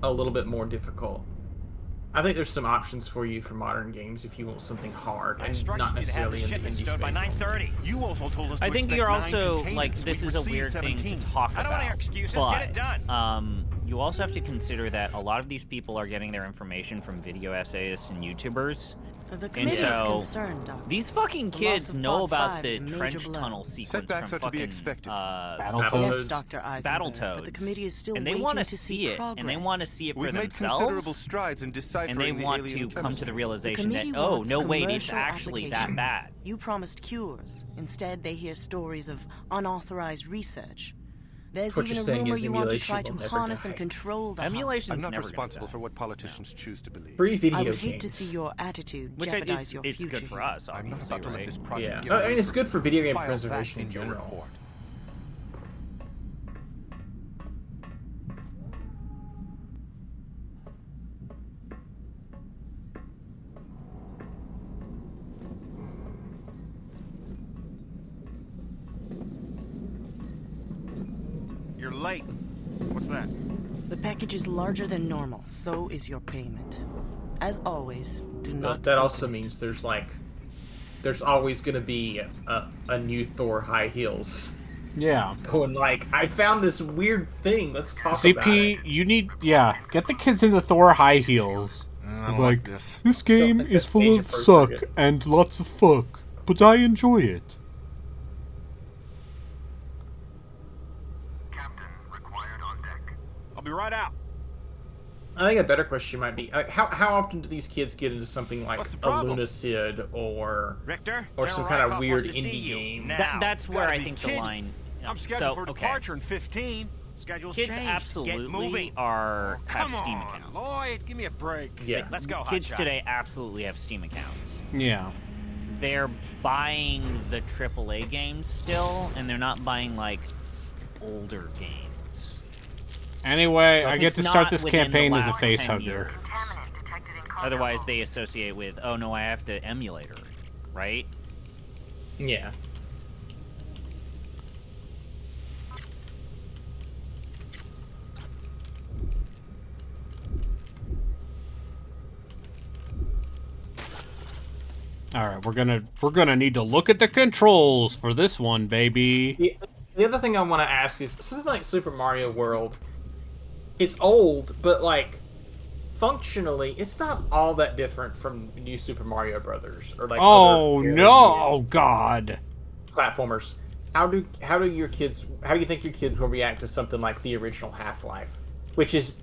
a little bit more difficult. I think there's some options for you for modern games if you want something hard and not necessarily in the indie space. By 9:30. You also told us to I think expect you're 9 also, containers. like, this We is a received weird 17. thing to talk about. I don't want to hear excuses. But, Get it done. You also have to consider that a lot of these people are getting their information from video essayists and YouTubers. The committee is concerned, Doctor. These fucking kids know about the trench tunnel sequence Setbacks from are to be fucking expected. Battletoads. Yes, Dr. Eisenberg, Battletoads. but the committee is still and they waiting want to see it, progress. and they want to see it for We've made themselves. considerable strides in deciphering And they the want alien to come to the chemistry. realization that, committee oh, wants no, wait, it's commercial actually that applications. bad. You promised cures. Instead, they hear stories of unauthorized research. There's What even you're a saying rumor is you want to emulation try to will never harness die. and control the Emulation's I'm not never responsible gonna for die. what politicians choose to believe. Free video I would games. hate to see your attitude Which jeopardize your it's future. good for us, I'm not obviously, about to let right? this project Yeah, get I mean, away it's from good for video game File that preservation in in your general. report. You're late. What's that? The package is larger than normal, so is your payment. As always, do not. But that also open it. means there's always going to be a new Thor high heels. Yeah. Going like, I found this weird thing. Let's talk about CP, it. you need, get the kids into Thor high heels. I don't like this. This game think is that's full age of suck appropriate. and lots of fuck, but I enjoy it. Captain required on deck. I'll be right out. I think a better question might be how often do these kids get into something like What's the a problem? Lunasid or Richter, some General kind of Rykov weird wants to see indie you game? now. That's where Gotta I be think the kidding. line. I'm scheduled for okay. departure in 15. Schedule's Kids changed. absolutely Get moving. are Oh, have come Steam on, accounts. Lloyd, give me a break. Yeah. Let's go, Kids Hotshot. today absolutely have Steam accounts. Yeah. They're buying the AAA games still, and they're not buying like older games. Anyway, Like, I get it's to start not this within the campaign as a last face 10 hugger. years. Otherwise, they associate with, oh no, I have to emulate her, right? Yeah. All right, we're gonna need to look at the controls for this one, baby. The other thing I want to ask is something like Super Mario World. It's old, but like functionally, it's not all that different from New Super Mario Brothers or like Oh other no! Oh God! platformers. How do you think your kids will react to something like the original Half-Life, which is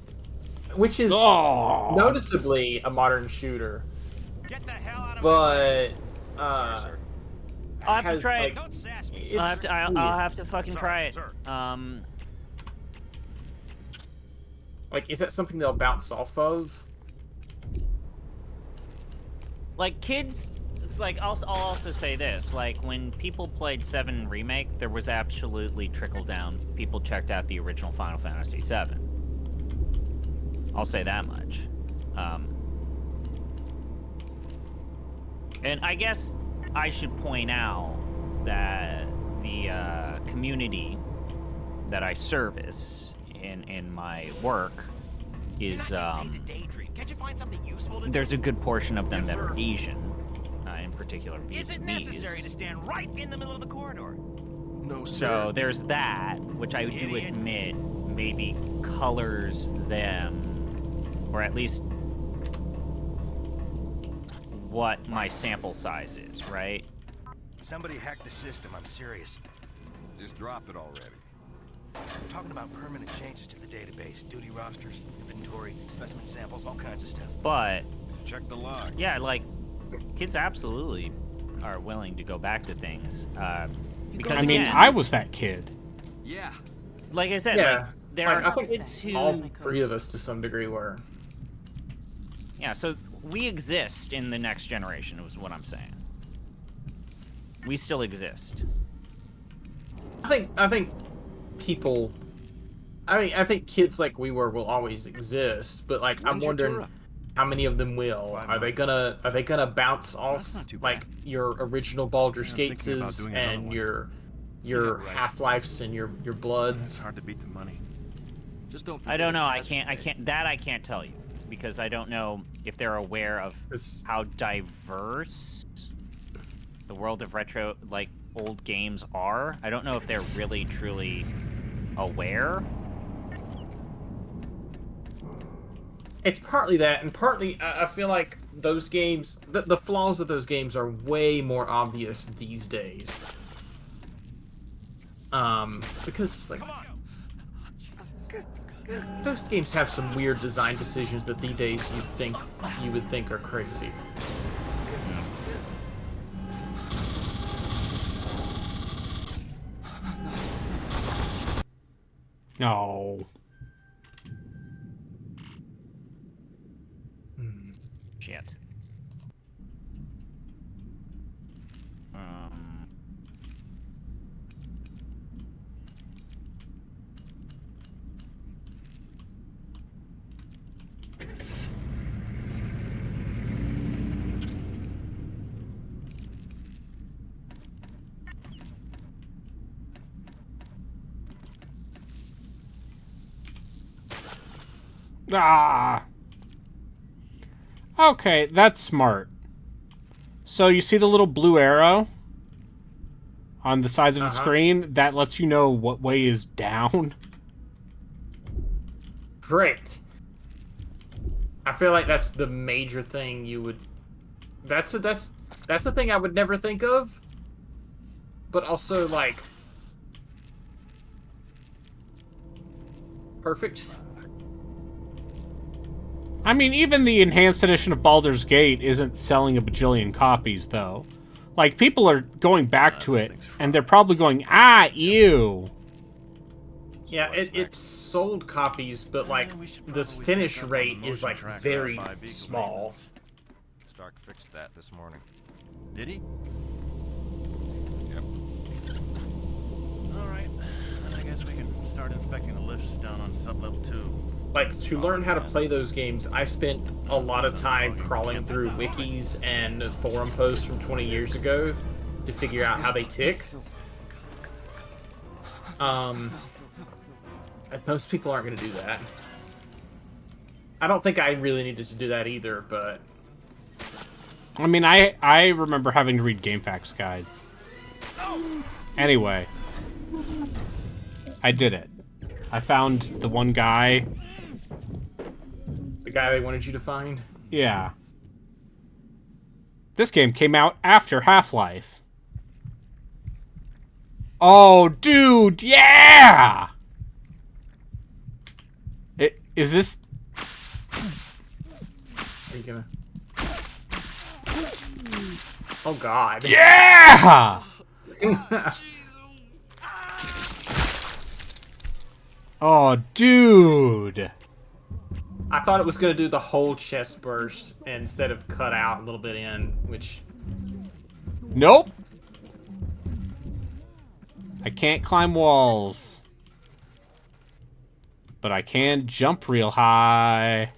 Oh. noticeably a modern shooter, Get the hell out of but I'll have to has, try like, it. Don't sass me. I'll have to fucking Sir, try it. sir. Like, is that something they'll bounce off of? Like kids, it's like I'll also say this: like when people played 7 Remake, there was absolutely trickle down. People checked out the original Final Fantasy 7. I'll say that much. And I guess I should point out that the community that I service in my work is Can't you find something useful to there's a good portion of them Yes, that are sir. Asian, in particular Is it Vietnamese. necessary to stand right in the middle of the corridor? No, sir. So there's that, which I do Idiot. admit maybe colors them, or at least what my sample size is, right? Somebody hacked the system, I'm serious. Just drop it already. I'm talking about permanent changes to the database. Duty rosters, inventory, specimen samples, all kinds of stuff. But Check the log. yeah, like kids absolutely are willing to go back to things. Because I mean, again, I was that kid. Yeah. like I said, Yeah. like there Like, are I think kids who all 3 of us to some degree were. yeah, so we exist in the next generation is what I'm saying. We still exist. I think people. I think kids like we were will always exist, but like I'm When's your tour wondering up? how many of them will. 5 Are they months. gonna bounce off not too bad. like your original Baldur's Yeah, I'm thinking about Gateses doing another and one. your Yeah, right. Half-Lives and your It's Bloods? hard to beat the money. Just don't. I forget don't know. it's I can't tell you because I don't know if they're aware of This- how diverse the world of retro, like old games are. I don't know if they're really truly aware. It's partly that, and partly I feel like those games, the flaws of those games are way more obvious these days. Because like those games have some weird design decisions that these days you would think are crazy. No. Shit. Ah. Okay, that's smart. So you see the little blue arrow on the sides of the screen? That lets you know what way is down. Great. I feel like that's the major thing you would. That's the thing I would never think of. But also like perfect. I mean, even the enhanced edition of Baldur's Gate isn't selling a bajillion copies, though. Like, people are going back to it, and they're probably going, ah, ew. Yeah, it's sold copies, but like this finish rate is like very small. Stark fixed that this morning. Did he? Yep. All right. Then I guess we can start inspecting the lifts down on sub-level 2. Like, to learn how to play those games, I spent a lot of time crawling through wikis and forum posts from 20 years ago to figure out how they tick. And most people aren't going to do that. I don't think I really needed to do that either, but... I mean, I remember having to read GameFAQs guides. Anyway. I did it. I found the one guy. The guy they wanted you to find? Yeah. This game came out after Half-Life. Oh, dude, yeah! Is this... Are you gonna... Oh, God. Yeah! Oh, dude. I thought it was going to do the whole chest burst instead of cut out a little bit in, which... Nope. I can't climb walls. But I can jump real high.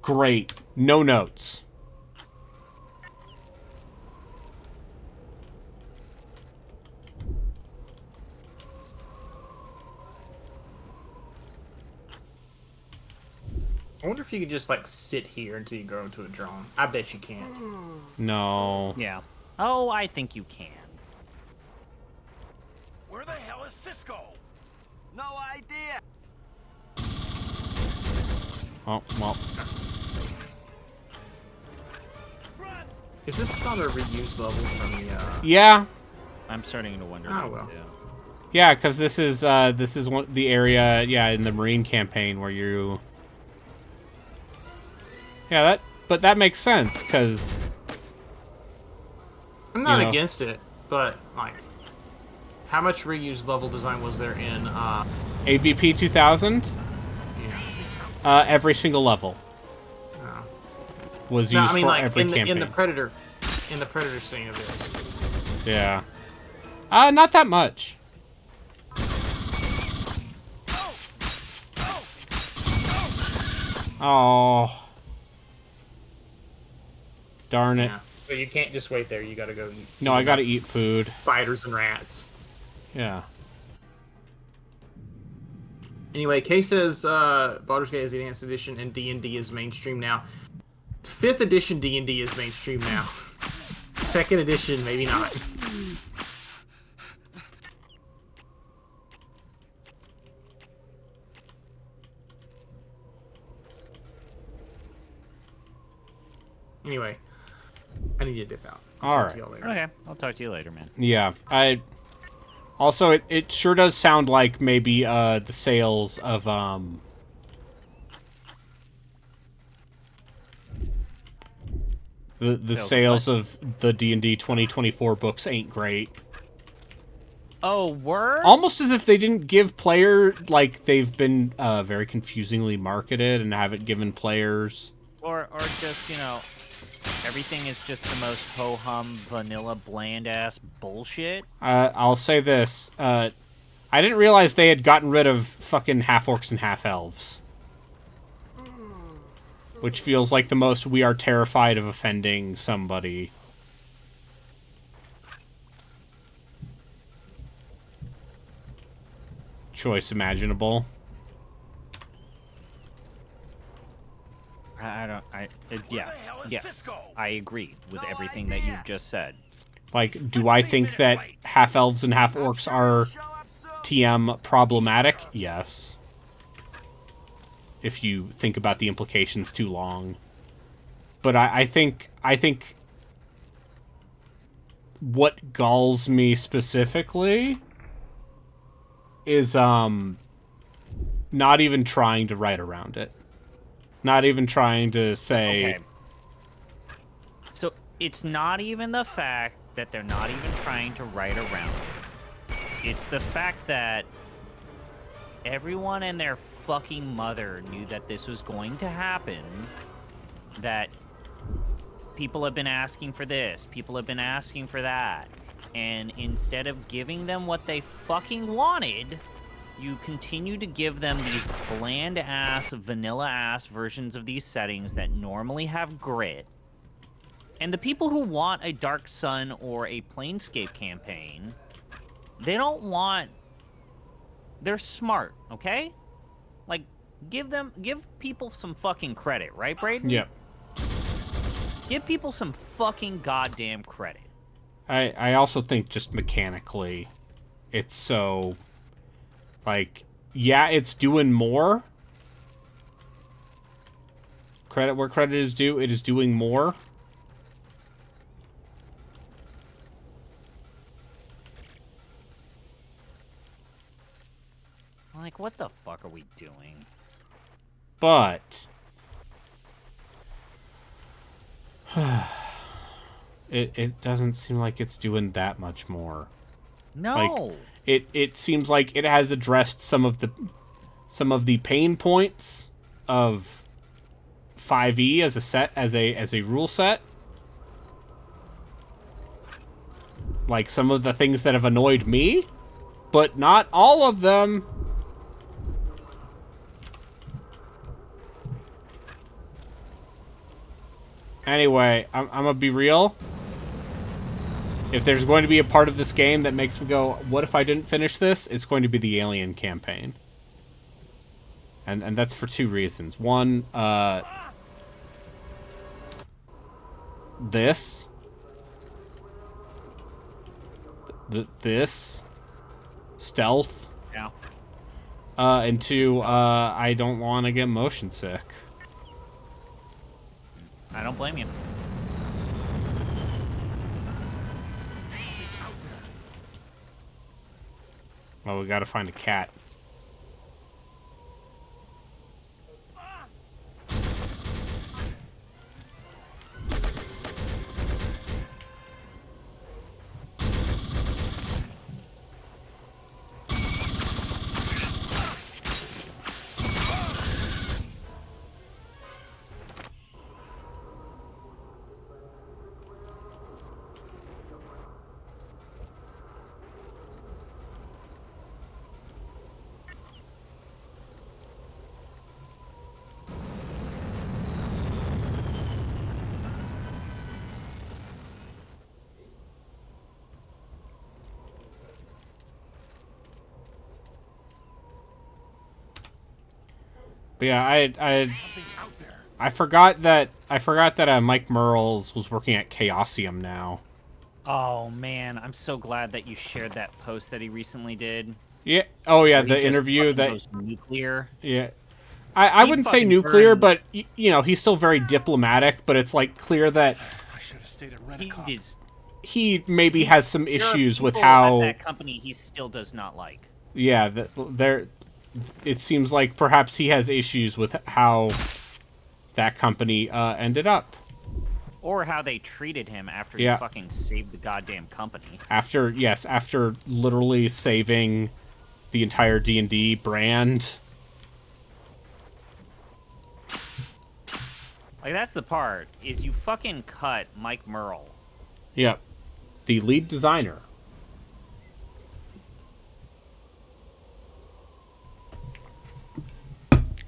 Great. No notes. I wonder if you could just, like, sit here until you grow into a drone. I bet you can't. No. Yeah. Oh, I think you can. Where the hell is Cisco? No idea. Oh, well. Is this not a reuse level from the, Yeah. I'm starting to wonder. Oh, well. Too. Yeah, because this is the area, yeah, in the Marine campaign where you... Yeah, but that makes sense, because... I'm not against it, but, like... How much reuse level design was there in, AvP 2000? Yeah. Every single level. Oh. Was No, used I mean, for like, every campaign. in the Predator scene of this. Yeah. Not that much. Oh. Darn it. Yeah. But you can't just wait there. You gotta go eat. No, I gotta eat food. Spiders and rats. Yeah. Anyway, Kay says Baldur's Gate is the Enhanced Edition and D&D is mainstream now. 5th edition D&D is mainstream now. 2nd edition, maybe not. Anyway, I need to dip out. All right. Okay, I'll talk to you later, man. Yeah. Also, it sure does sound like maybe the sales of the sales of the D&D 2024 books ain't great. Oh, word? Almost as if they didn't give player, like, they've been very confusingly marketed and haven't given players. Or just, you know, everything is just the most ho-hum, vanilla, bland-ass bullshit. I'll say this. I didn't realize they had gotten rid of fucking half-orcs and half-elves. Which feels like the most we are terrified of offending somebody. Choice imaginable. Yes, I agree with everything that you've just said. Like, do I think that half-elves and half-orcs are TM problematic? Yes. If you think about the implications too long. But I think what galls me specifically is not even trying to write around it. Not even trying to say... Okay. So, it's not even the fact that they're not even trying to write around it. It's the fact that everyone and their fucking mother knew that this was going to happen, that people have been asking for this, people have been asking for that, and instead of giving them what they fucking wanted, you continue to give them these bland-ass, vanilla-ass versions of these settings that normally have grit. And the people who want a Dark Sun or a Planescape campaign, they don't want... They're smart, okay? Like, give people some fucking credit, right, Brayden? Yep. Give people some fucking goddamn credit. I also think just mechanically, it's so... Like, yeah, it's doing more. Credit where credit is due, it is doing more. Like, what the fuck are we doing? But... it doesn't seem like it's doing that much more. No! Like, it seems like it has addressed some of the pain points of 5e as a set, as a rule set. Like, some of the things that have annoyed me, but not all of them. Anyway, I'm gonna be real. If there's going to be a part of this game that makes me go, what if I didn't finish this? It's going to be the Alien campaign. And that's for two reasons. One, this. This. Stealth. Yeah. And two, I don't want to get motion sick. I don't blame you. Well, we gotta find a cat. But yeah, I forgot that Mike Merles was working at Chaosium now. Oh man, I'm so glad that you shared that post that he recently did. Yeah. Oh yeah, where he the just interview fucking that goes nuclear. Yeah. I wouldn't say fucking nuclear, burned- but you know, he's still very diplomatic, but it's like clear that I should have stayed at He Rent-A-Cop. is. he maybe has some There are issues with people how at that company he still does not like. yeah, there it seems like perhaps he has issues with how that company ended up. Or how they treated him after he Yeah. fucking saved the goddamn company. After literally saving the entire D&D brand. Like, that's the part, is you fucking cut Mike Merle. Yep. The lead designer.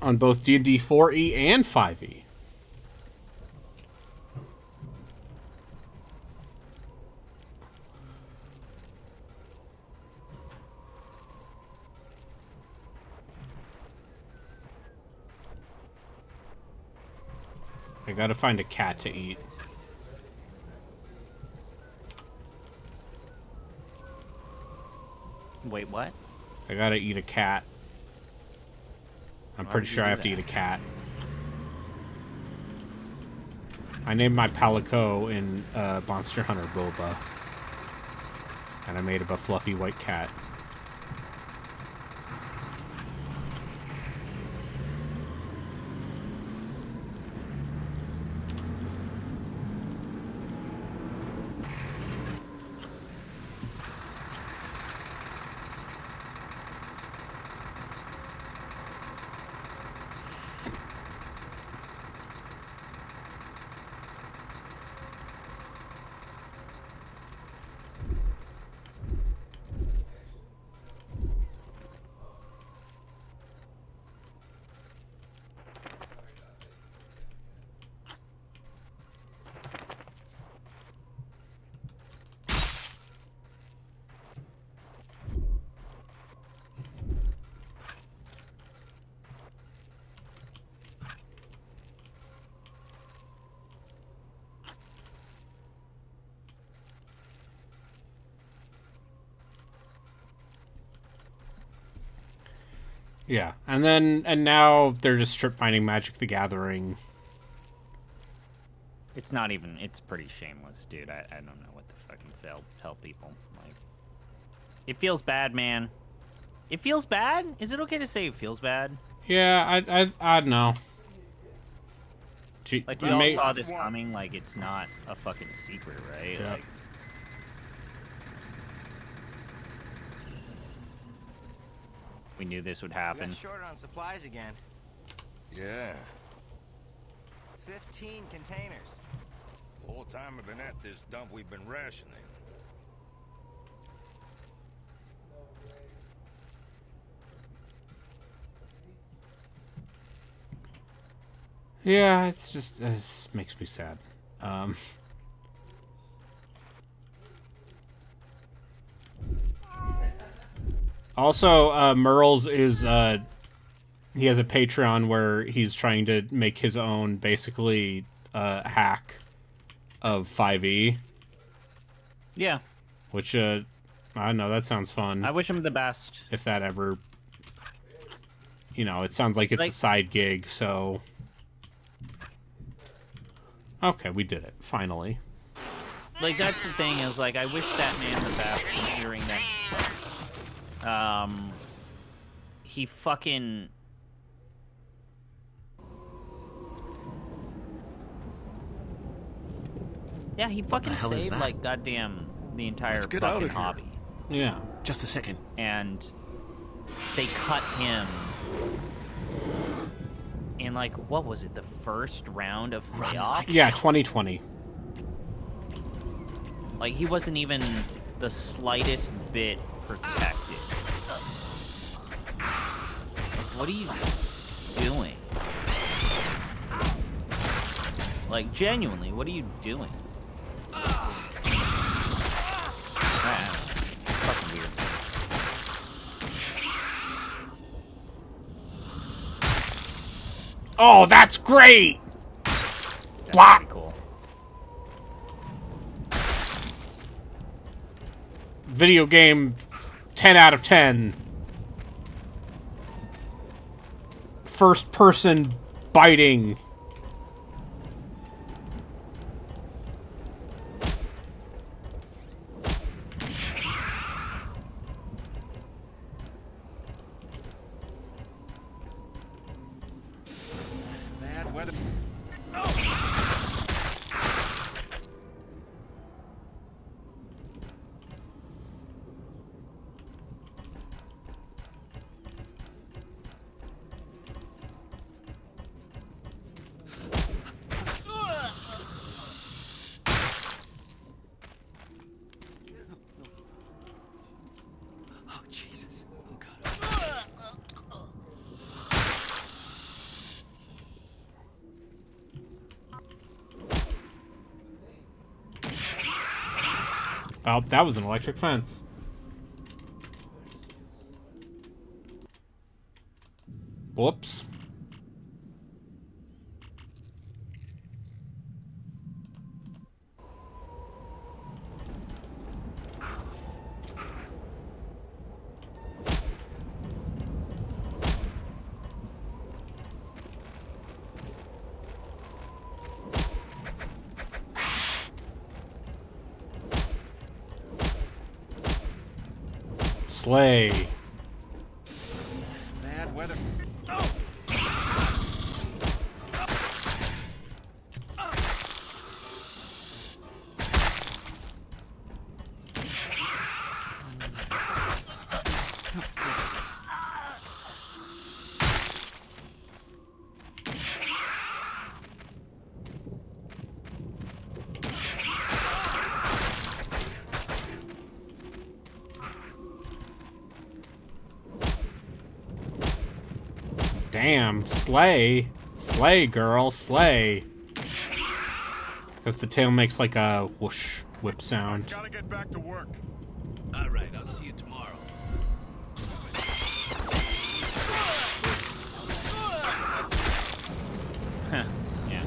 On both D&D 4e and 5e. I gotta find a cat to eat. Wait, what? I gotta eat a cat. I'm pretty would you sure I do have to that? eat a cat. I named my Palico in Monster Hunter Boba. And I made up a fluffy white cat. Yeah, and now they're just strip mining Magic the Gathering. It's not even. It's pretty shameless, dude. I don't know what to fucking tell people. Like, it feels bad, man. It feels bad. Is it okay to say it feels bad? Yeah, I don't know. Like, we all saw this coming. Like, it's not a fucking secret, right? Yeah. Like, we knew this would We happen. got short on supplies again. Yeah. 15 containers. The whole time I've been at this dump, we've been rationing. Yeah, it's just it makes me sad. Also, Merles is he has a Patreon where he's trying to make his own basically hack of 5e. Yeah. Which I don't know, that sounds fun. I wish him the best. If that ever, you know, it sounds like it's a side gig, so okay, we did it finally. Like, that's the thing, is like, I wish that man the best, considering that he fucking he fucking saved, like, goddamn the entire fucking hobby. Yeah. Just a second. And they cut him in, like, what was it, the first round of playoffs? Yeah, 2020. Like, he wasn't even the slightest bit protected. What are you doing? Like, genuinely, what are you doing? Fucking weird. Oh, that's great! That's Blah! pretty cool. Video game 10 out of 10. First person biting. Bad weather. Oh, Jesus. Oh, God. Oh, that was an electric fence. Whoops. Slay. Bad weather. Damn, slay. Slay, girl, slay. Because the tail makes like a whoosh whip sound. Gotta get back to work. All right, I'll see you tomorrow. Huh. Yeah.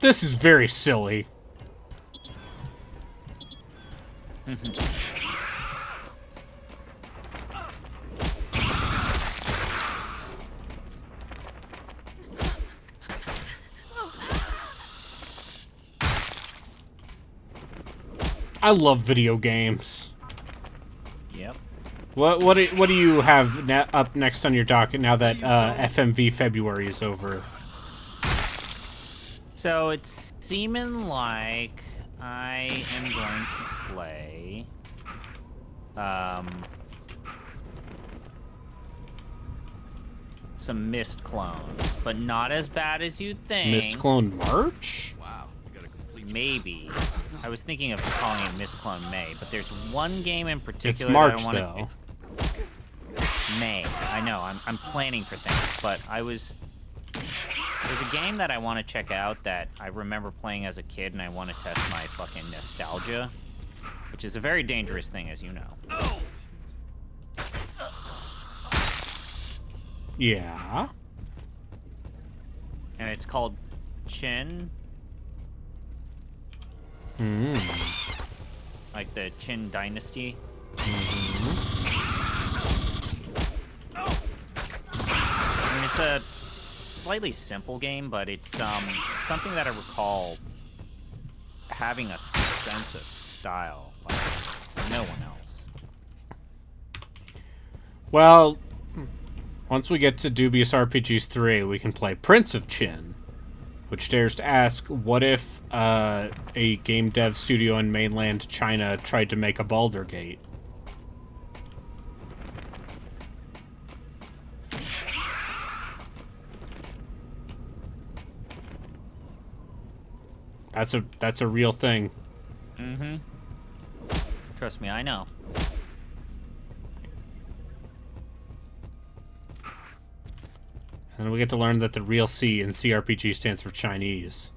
This is very silly. I love video games. Yep. What do you have up next on your docket now that FMV February is over? So it's seeming like I am going to play some Mist clones, but not as bad as you'd think. Mist Clone March? Wow, you got a complete. Maybe. I was thinking of calling it Mist Clone May, but there's one game in particular It's March, that I want though. to... May. I know, I'm planning for things, but there's a game that I want to check out that I remember playing as a kid, and I want to test my fucking nostalgia, which is a very dangerous thing, as you know. Yeah. And it's called Qin, like the Qin Dynasty. I mean, it's a slightly simple game, but it's something that I recall having a sense of style like no one else. Well, once we get to Dubious RPGs 3, we can play Prince of Qin, which dares to ask, what if a game dev studio in mainland China tried to make a Baldur's Gate? That's a real thing. Mm-hmm. Trust me, I know. And we get to learn that the real C in CRPG stands for Chinese.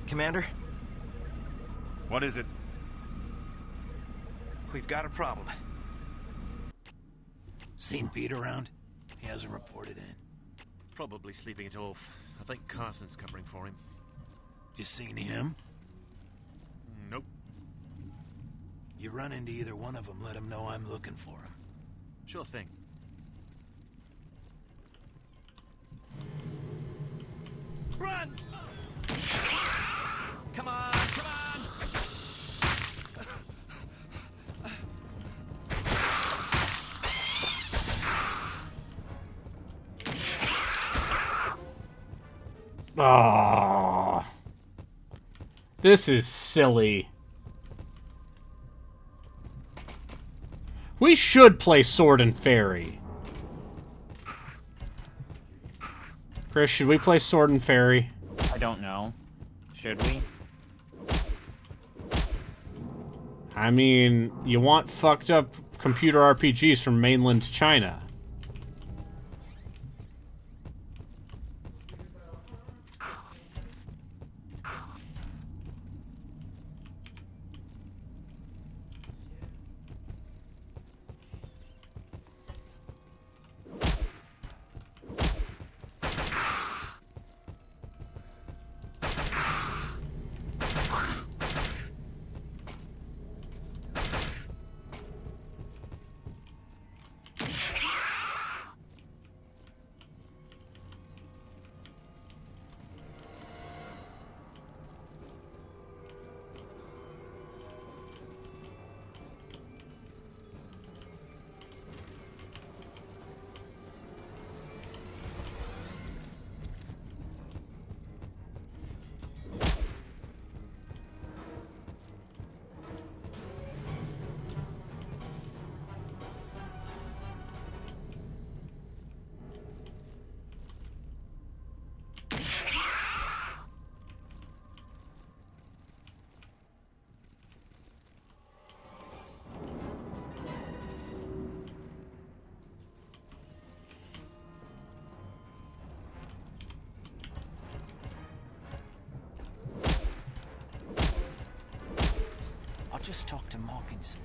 Commander, What is it? we've got a problem. Seen Pete around? He hasn't reported in. Probably sleeping it off. I think Carson's covering for him. You seen him? Nope. You run into either one of them, let them know I'm looking for him. Sure thing. Run! Come on, come on! Oh, this is silly. We should play Sword and Fairy. Chris, should we play Sword and Fairy? I don't know. Should we? I mean, you want fucked up computer RPGs from mainland China. I'll just talk to Mawkins.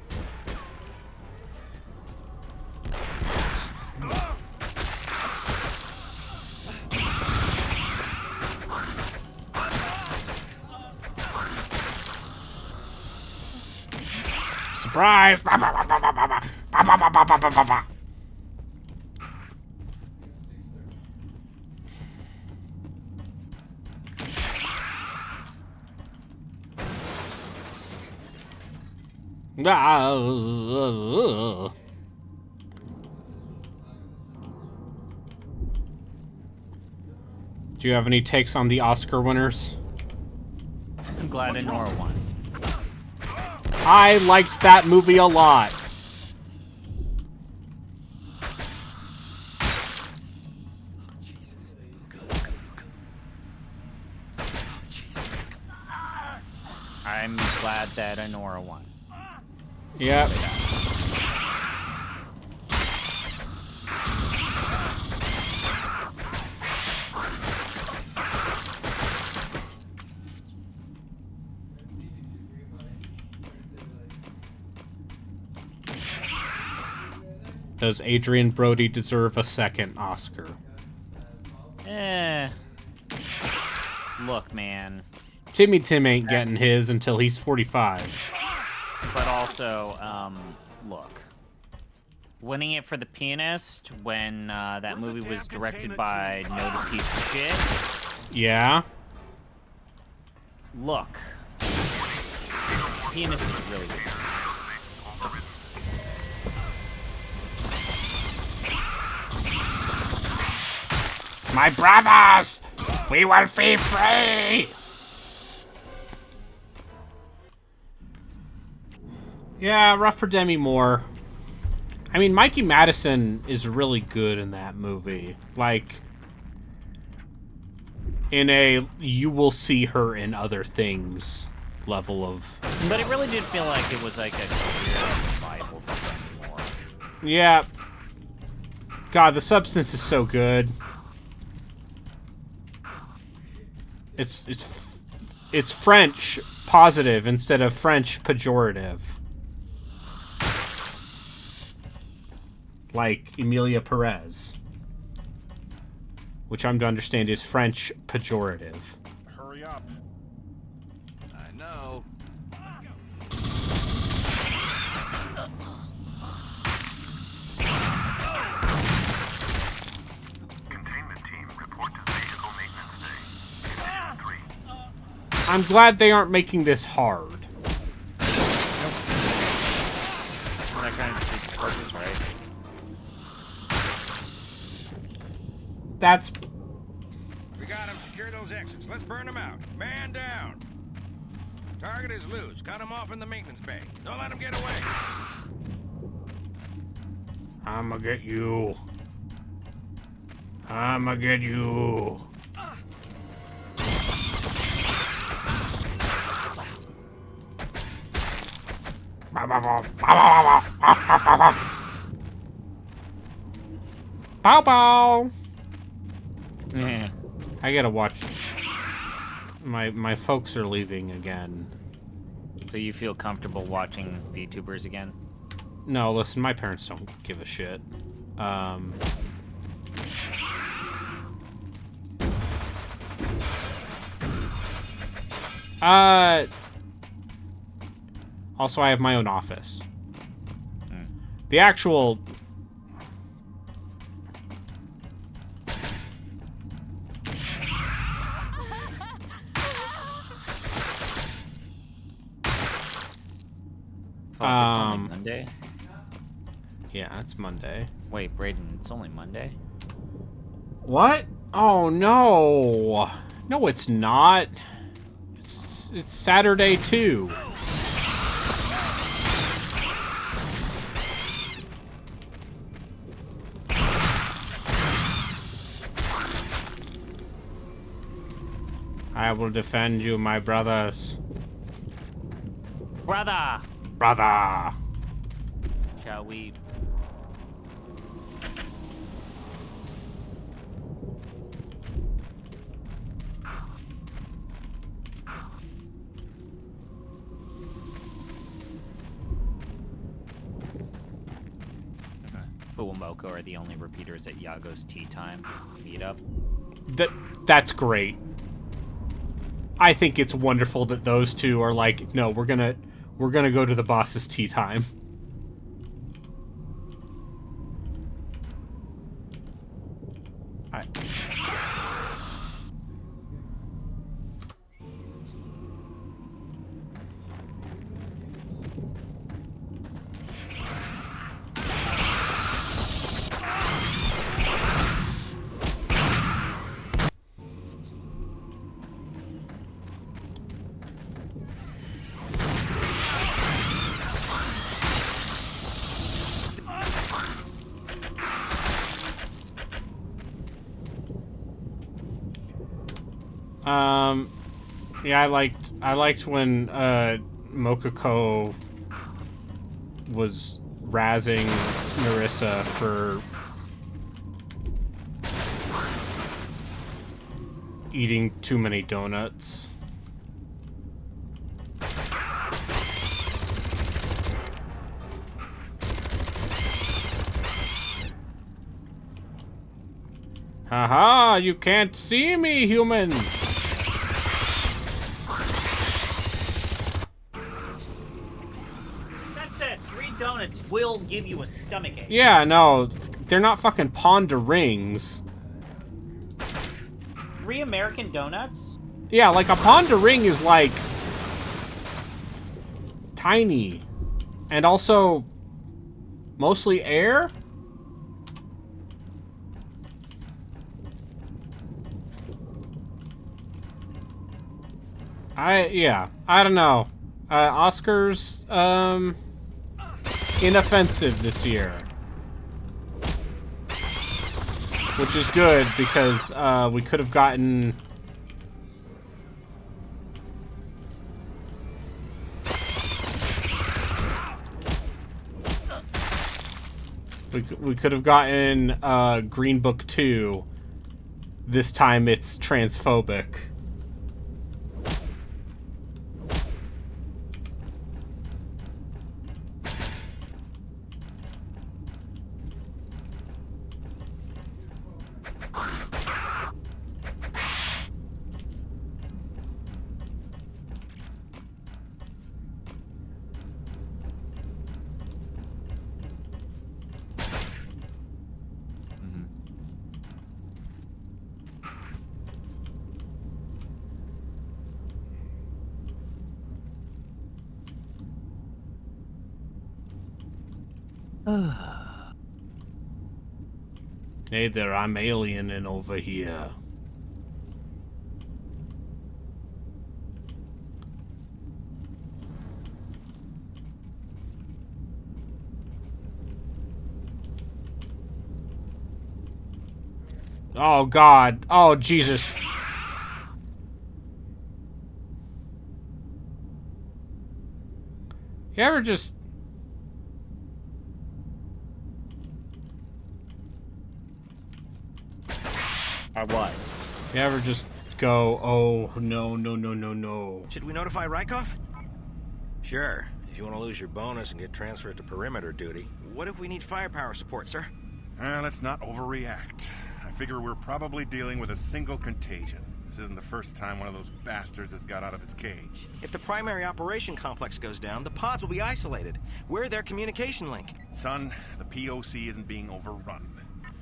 Surprise! Do you have any takes on the Oscar winners? I'm glad Anora won. I liked that movie a lot. I'm glad that Anora won. Yep. Does Adrian Brody deserve a second Oscar? Look, man. Timmy Tim ain't getting his until he's 45. But also, look. Winning it for The Pianist when that movie was directed by noted piece of shit. Yeah. Look. Pianist is really good. My brothers! We will be free! Yeah, rough for Demi Moore. I mean, Mikey Madison is really good in that movie. Like, in a you will see her in other things level of... But it really did feel like it was like a career revival for Demi Moore. Yeah. God, The Substance is so good. It's French positive instead of French pejorative. Like Emilia Perez. Which I'm to understand is French pejorative. Hurry up. I know. Containment team, report to vehicle maintenance bay. I'm glad they aren't making this hard. That kind of defeats the purpose, right? That's... We got him. Secure those exits. Let's burn them out. Man down. Target is loose. Cut him off in the maintenance bay. Don't let him get away. I'ma get you. I'ma get you. Bow bow. Yeah. I gotta watch. My folks are leaving again. So you feel comfortable watching VTubers again? No, listen, my parents don't give a shit. Also, I have my own office. The actual... Fuck, it's only Monday? Yeah, it's Monday. Wait, Brayden, it's only Monday? What? Oh, no. No, it's not. It's Saturday, too. I will defend you, my brothers. Brother! Brother! Shall we... Fu and Moko are the only repeaters at Yago's tea time meetup. That's great. I think it's wonderful that those two are like, no, we're gonna go to the boss's tea time. Yeah, I liked when Mokoko was razzing Narissa for eating too many donuts. Haha, you can't see me, human! That's it! 3 donuts will give you a stomachache. Yeah, no, they're not fucking Ponder rings. 3 American donuts? Yeah, like a Ponder ring is like tiny. And also mostly air? I don't know. Oscar's, inoffensive this year. Which is good, because, we could have gotten... We could have gotten, Green Book 2. This time it's transphobic. Hey there, I'm aliening over here. Oh God. Oh Jesus. You ever just... Or what? You ever just go, oh, no, no, no, no, no. Should we notify Rykov? Sure, if you want to lose your bonus and get transferred to perimeter duty. What if we need firepower support, sir? Let's not overreact. I figure we're probably dealing with a single contagion. This isn't the first time one of those bastards has got out of its cage. If the primary operation complex goes down, the pods will be isolated. We're their communication link. Son, the POC isn't being overrun.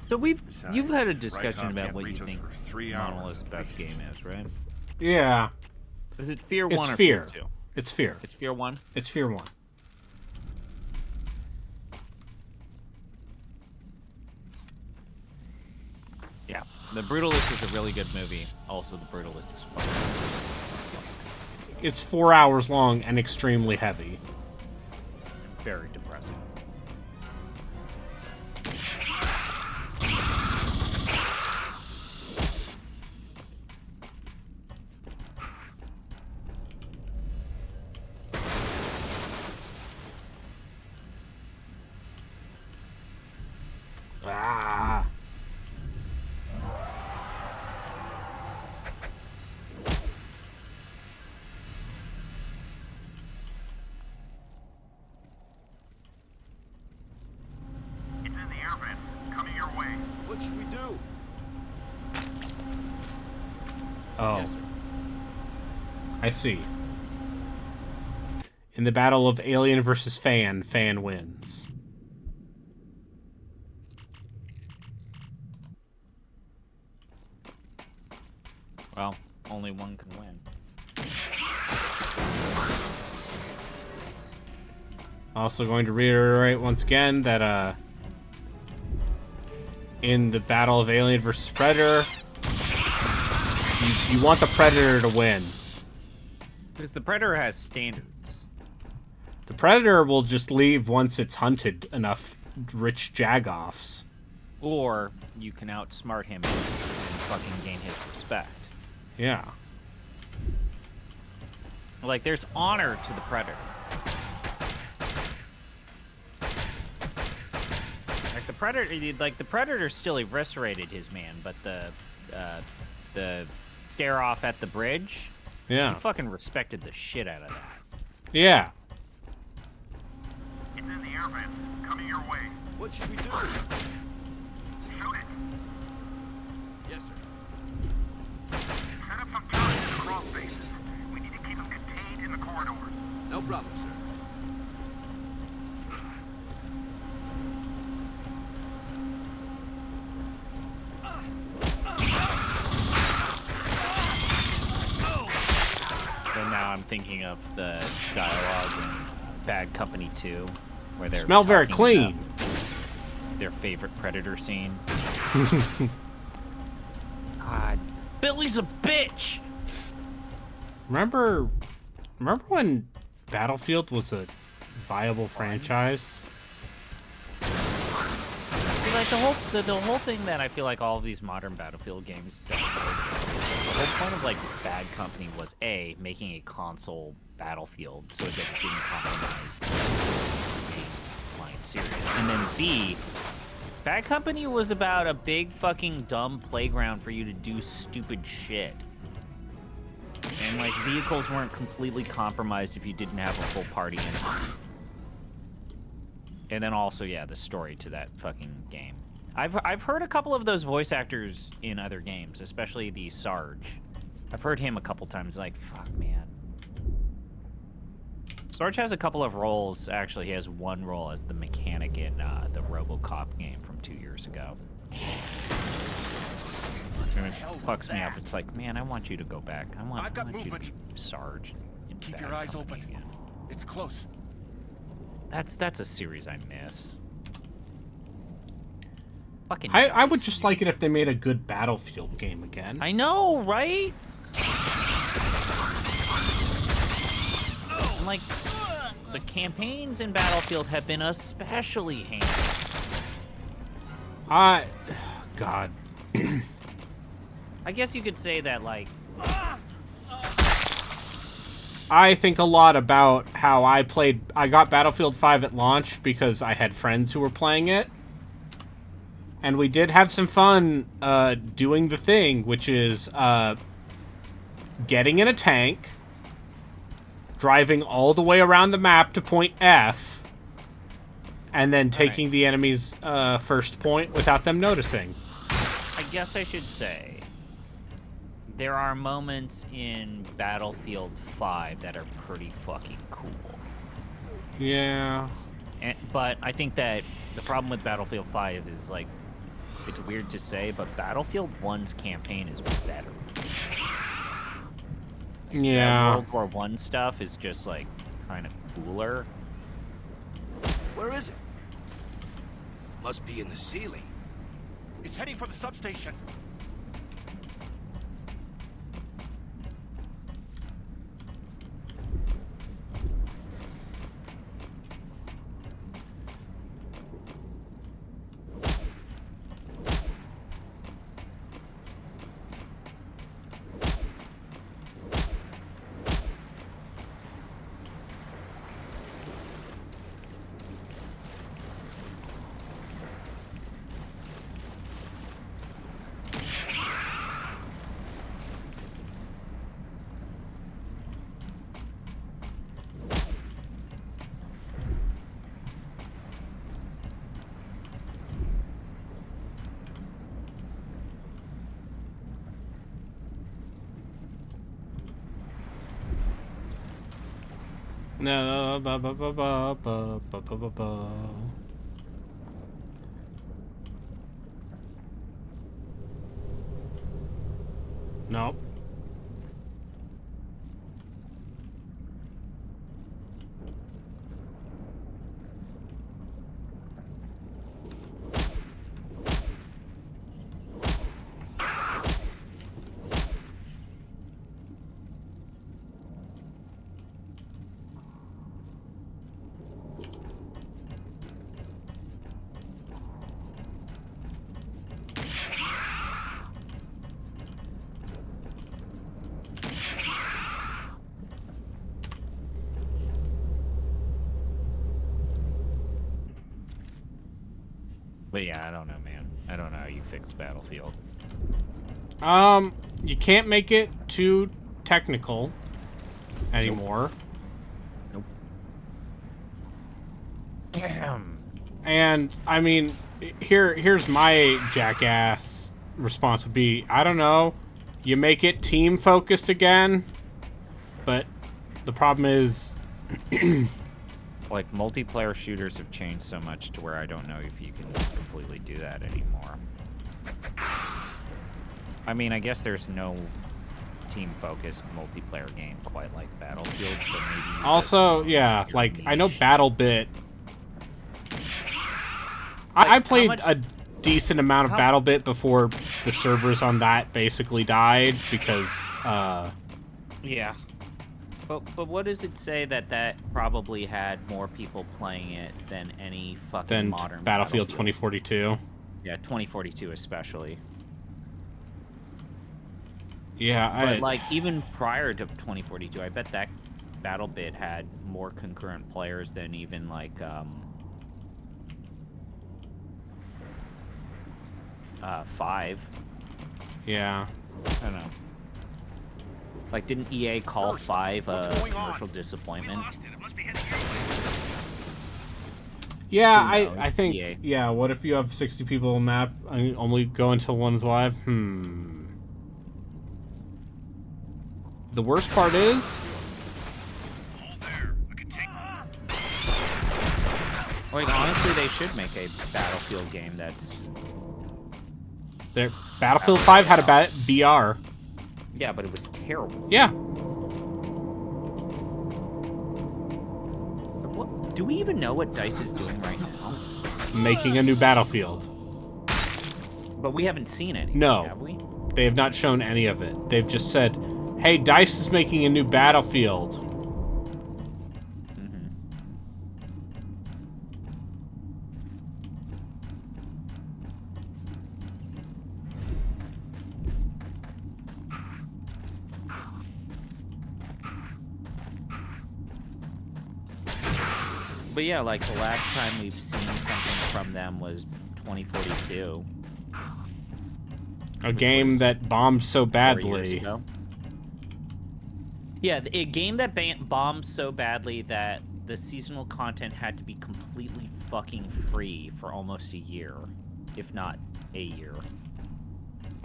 So Besides, you've had a discussion Rykov about can't what you reach us think for 3 hours Monolith's at best least. game is, right? Yeah. Is it Fear It's 1 or Fear. Fear 2? It's Fear. It's Fear 1? It's Fear 1. Yeah. The Brutalist is a really good movie. Also, The Brutalist is fucking... It's 4 hours long and extremely heavy. very depressing. Ah. It's in the air vent. Coming your way. What should we do? Oh. Yes, sir. I see. In the battle of Alien versus Fan, Fan wins. Well, only one can win. Also going to reiterate once again that in the battle of Alien versus Predator, you want the Predator to win. Because the Predator has standards. The Predator will just leave once it's hunted enough rich jagoffs. Or you can outsmart him and fucking gain his respect. Yeah. Like, there's honor to the Predator. The Predator still eviscerated his man, but the stare off at the bridge, Yeah. he fucking respected the shit out of that. Yeah. It's in the air vent. Coming your way. What should we do? Shoot it. Yes, sir. Set up some turrets in the crawl spaces. We need to keep them contained in the corridors. No problem, sir. So now I'm thinking of the dialogue in Bad Company 2, where they're Smell very talking clean. about their favorite Predator scene. God, Billy's a bitch. Remember when Battlefield was a viable franchise? See, like the whole thing that I feel like all of these modern Battlefield games don't really get is the whole point of like Bad Company was A, making a console Battlefield so that it didn't compromise the main line series, and then B, Bad Company was about a big fucking dumb playground for you to do stupid shit. And like vehicles weren't completely compromised if you didn't have a full party in it. And then also, yeah, the story to that fucking game. I've heard a couple of those voice actors in other games, especially the Sarge. I've heard him a couple times. Like, fuck, man. Sarge has a couple of roles. Actually, he has one role as the mechanic in the RoboCop game from 2 years ago. And it fucks me up. It's like, man, I want you to go back. I want you to be Sarge. in Keep Bad your eyes Company open. again. It's close. That's a series I miss. Fucking. I would DICE. just like it if they made a good Battlefield game again. I know, right? And like, the campaigns in Battlefield have been especially heinous. God. I guess you could say that, like, I think a lot about how I got Battlefield 5 at launch because I had friends who were playing it. And we did have some fun doing the thing, which is getting in a tank, driving all the way around the map to point F, and then taking the enemy's first point without them noticing. I guess I should say, there are moments in Battlefield 5 that are pretty fucking cool. Yeah. But I think that the problem with Battlefield 5 is, like, it's weird to say, but Battlefield 1's campaign is better. Yeah. World War 1 stuff is just, like, kind of cooler. Where is it? Must be in the ceiling. It's heading for the substation. No, ba ba ba ba ba ba ba ba ba. Nope. But yeah, I don't know, man. I don't know how you fix Battlefield. You can't make it too technical anymore. Nope. And I mean, here's my jackass response would be, I don't know, you make it team focused again, but the problem is Like, multiplayer shooters have changed so much to where I don't know if you can completely do that anymore. I mean, I guess there's no team-focused multiplayer game quite like Battlefield, so maybe you also, yeah, like, I know BattleBit. I played a decent amount of BattleBit before the servers on that basically died because, Yeah. But what does it say that probably had more people playing it than any fucking modern Battlefield 2042? Yeah, 2042 especially. Yeah, But like even prior to 2042, I bet that BattleBit had more concurrent players than even like 5. Yeah. I don't know. Like, didn't EA call 5 a commercial disappointment? Yeah, I think, yeah, what if you have 60 people on map and only go until one's live? The worst part is... Like, honestly, they should make a Battlefield game that's... Battlefield 5 had a BR. Yeah, but it was terrible. Yeah. Do we even know what DICE is doing right now? Making a new Battlefield. But we haven't seen any. No. Have we? They have not shown any of it. They've just said, hey, DICE is making a new Battlefield. But yeah, like the last time we've seen something from them was 2042. A game that bombed so 4 years badly. ago. Yeah, a game that bombed so badly that the seasonal content had to be completely fucking free for almost a year, if not a year.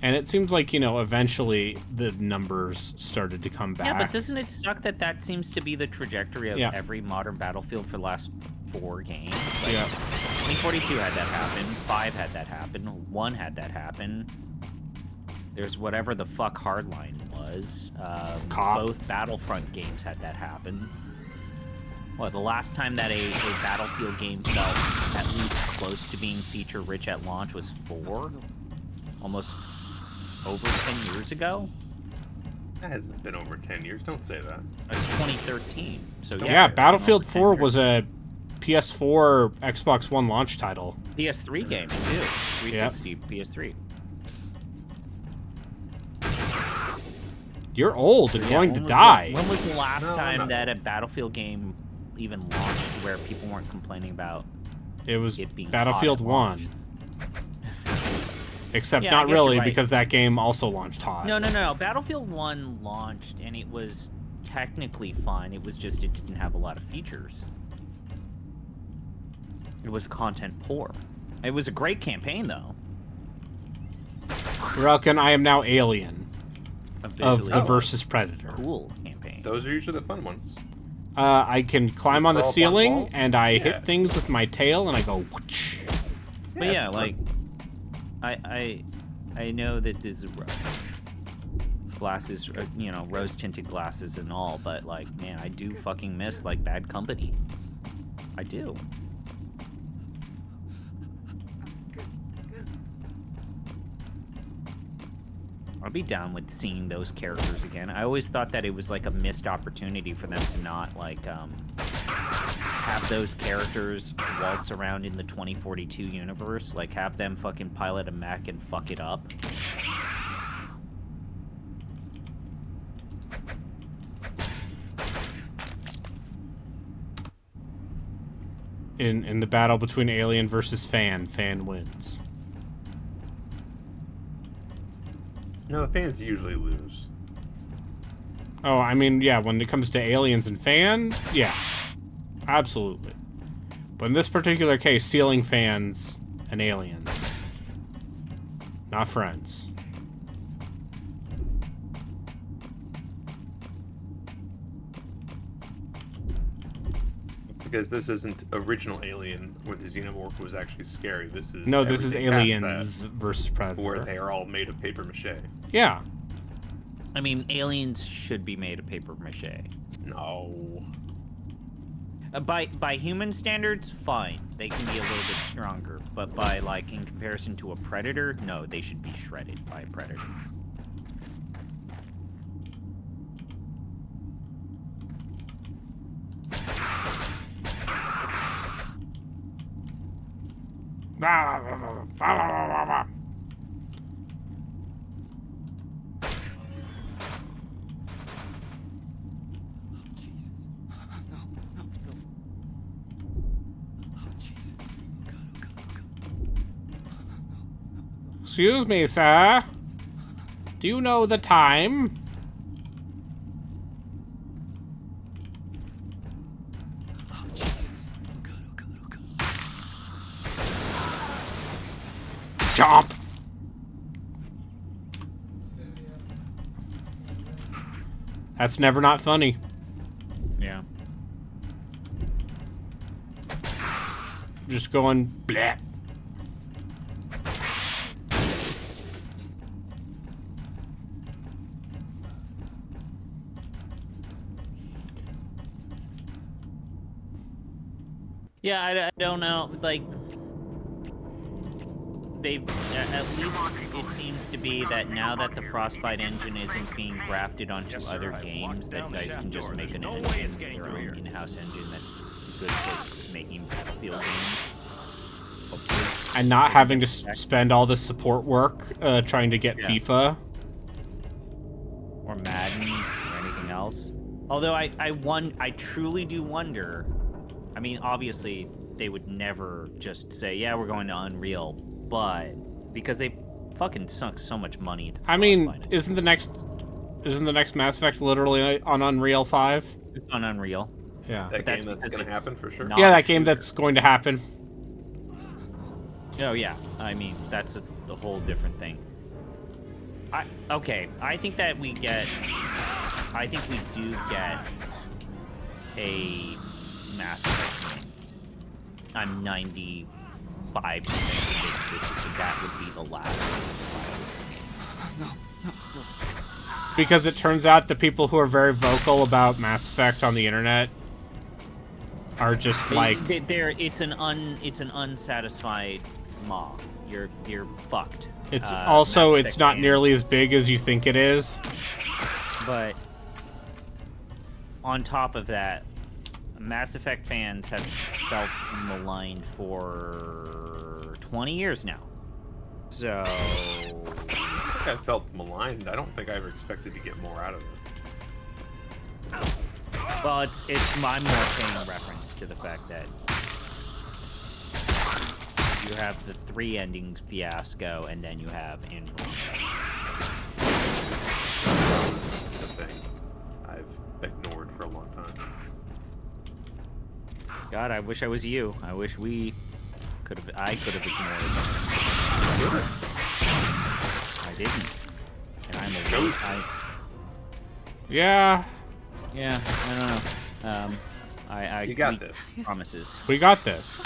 And it seems like, you know, eventually the numbers started to come back. Yeah, but doesn't it suck that that seems to be the trajectory of every modern Battlefield for the last 4 games? Like, yeah. 2042 had that happen, 5 had that happen, 1 had that happen. There's whatever the fuck Hardline was. Both Battlefront games had that happen. What, the last time that a Battlefield game felt at least close to being feature-rich at launch was 4? Almost over 10 years ago? That hasn't been over 10 years. Don't say that. It's 2013. So yeah, Battlefield 4 was a PS4, Xbox One launch title. PS3 game, too. 360, yep. PS3. You're old and going to die. When was the last time that a Battlefield game even launched where people weren't complaining about it was being Battlefield 1. Except not really, because that game also launched hot. No. Battlefield 1 launched, and it was technically fine. It was just it didn't have a lot of features. It was content poor. It was a great campaign, though. Relkin, I am now Alien of the Versus Predator. Cool campaign. Those are usually the fun ones. I can climb on the ceiling, and I hit things with my tail, and I go whoosh. But yeah, like... I know that this is glasses, you know, rose-tinted glasses and all, but, like, man, I do fucking miss, like, Bad Company. I do. I'll be down with seeing those characters again. I always thought that it was, like, a missed opportunity for them to not, like, have those characters waltz around in the 2042 universe. Like, have them fucking pilot a mech and fuck it up. In the battle between Alien versus Fan wins. No, the fans usually lose. Oh, I mean, yeah, when it comes to Aliens and Fan, yeah. Absolutely. But in this particular case, ceiling fans and aliens. Not friends. Because this isn't original Alien where the Xenomorph was actually scary. This is this is Aliens versus Predator. Where they are all made of paper mache. Yeah. I mean, aliens should be made of paper mache. No. By human standards, fine. They can be a little bit stronger. But by, like, in comparison to a predator, no, they should be shredded by a predator. Excuse me, sir. Do you know the time? Chomp! That's never not funny. Yeah. Just going bleh. Yeah, I don't know. Like, they at least it seems to be that now that the Frostbite engine isn't being grafted onto other games, that DICE can just make an engine, their own in-house engine that's good for making Battlefield games. Hopefully. And not having to spend all the support work trying to get FIFA. Or Madden or anything else. Although I truly do wonder. I mean, obviously they would never just say, "Yeah, we're going to Unreal," but because they fucking sunk so much money into. I mean, isn't the next Mass Effect literally on Unreal 5? It's on Unreal. Yeah. That game that's going to happen for sure. Yeah, that game that's going to happen. Oh yeah, I mean that's a whole different thing. I think that we get. I think we do get a Mass Effect game. I'm 95% convinced that would be the last game. Because it turns out the people who are very vocal about Mass Effect on the internet are just it's an unsatisfied maw. You're fucked. It's also it's not nearly as big as you think it is. But on top of that, Mass Effect fans have felt maligned for 20 years now. So I think I felt maligned. I don't think I ever expected to get more out of it. Well, it's my more paying reference to the fact that you have the 3 endings fiasco, and then you have Andromeda. It's a thing I've ignored for a long time. God, I wish I was you. I wish we could have. I could have ignored it. I didn't, and I'm a Yeah. Yeah, I don't know. You got this. Promises. We got this.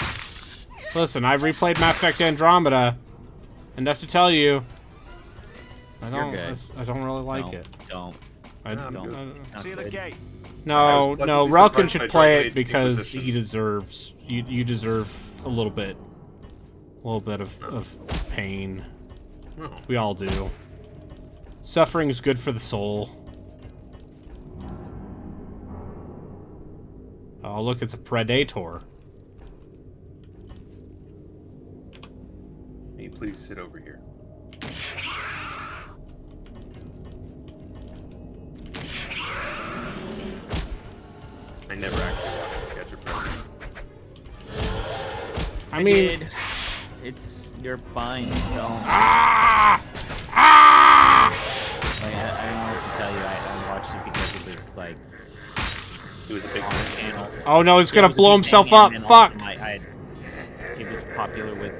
Listen, I've replayed Mass Effect Andromeda. Enough to tell you, I don't really like it. Don't. See you at the gate. No, Relkin should play it because he deserves. You deserve a little bit of pain. Oh. We all do. Suffering is good for the soul. Oh, look, it's a Predator. Can you please sit over here? I never actually watched Catch a Predator. I mean, did. You're fine. Don't. Like, I don't know what to tell you. I watched it because it was like. It was a big channel. Oh no, he's gonna blow himself up. Fuck. It was popular with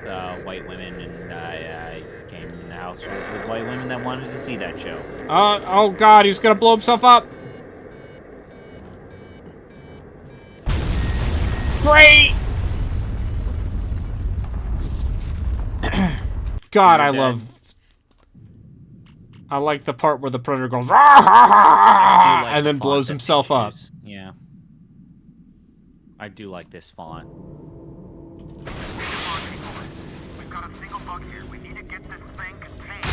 white women, and I came in the house with white women that wanted to see that show. Oh god, he's gonna blow himself up. Great. God, I like the part where the Predator goes and then blows himself up. Yeah. I do like this font. We've got a single bug here. We need to get this thing contained.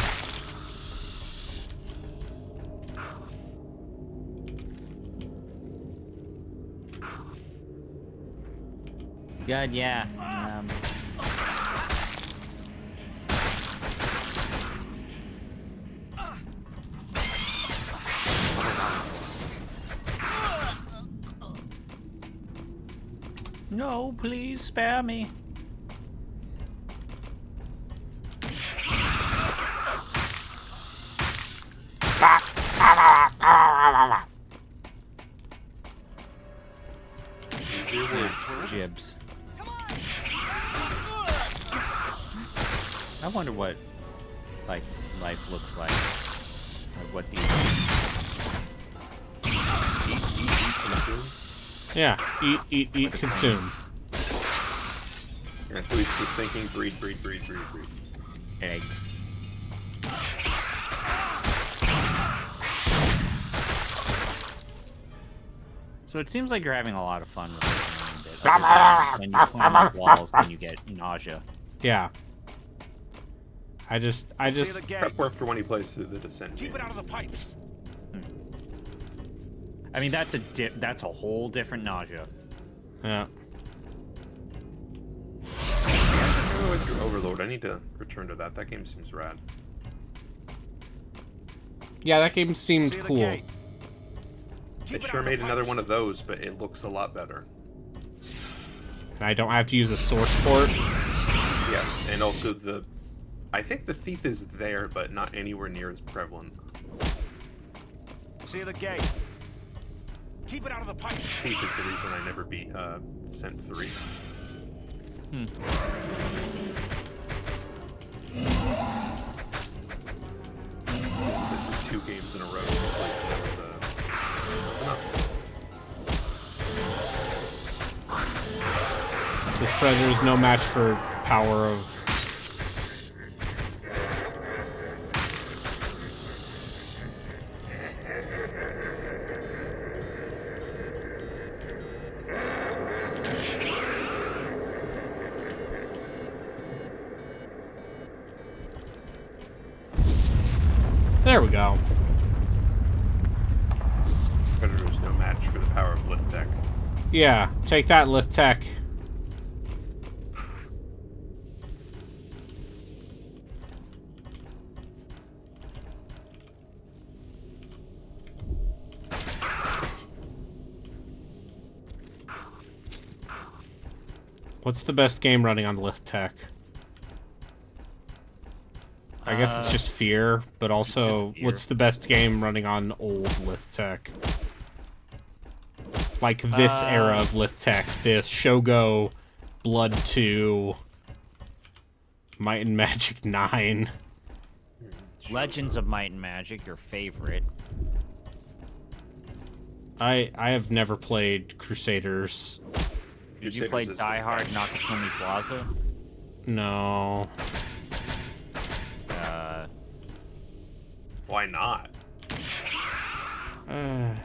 God, yeah. No, please spare me. Jibs. I wonder what, like, life looks like. Like what these. Yeah, eat, consume. Yeah, Fleet's just thinking breed. Eggs. So it seems like you're having a lot of fun with this. When you climb up walls and you get nausea. Yeah. I just Prep work for when he plays through the Descent. Keep it out of the pipes. I mean, that's a whole different nausea. yeah. With your Overlord, I need to return to that. That game seems rad. Yeah, that game seemed cool. They sure made another one of those, but it looks a lot better. And I don't have to use a source port. Yes, and also I think the thief is there, but not anywhere near as prevalent. See the gate. Keep it out of the pipes. Thief is the reason I never beat Descent 3. The 2 games in a row. That was enough. This Predator's no match for power of... There we go. Predator's no match for the power of Lift Tech. Yeah, take that, Lift Tech. What's the best game running on Lift Tech? I guess it's just Fear, but also, Fear. what's the best game running on old Lift Tech? Like this era of Lift Tech, the Shogo, Blood 2, Might and Magic 9. Legends of Might and Magic, your favorite. I have never played Crusaders. Did you play Die Hard Nakatomi Plaza? No. Why not? Why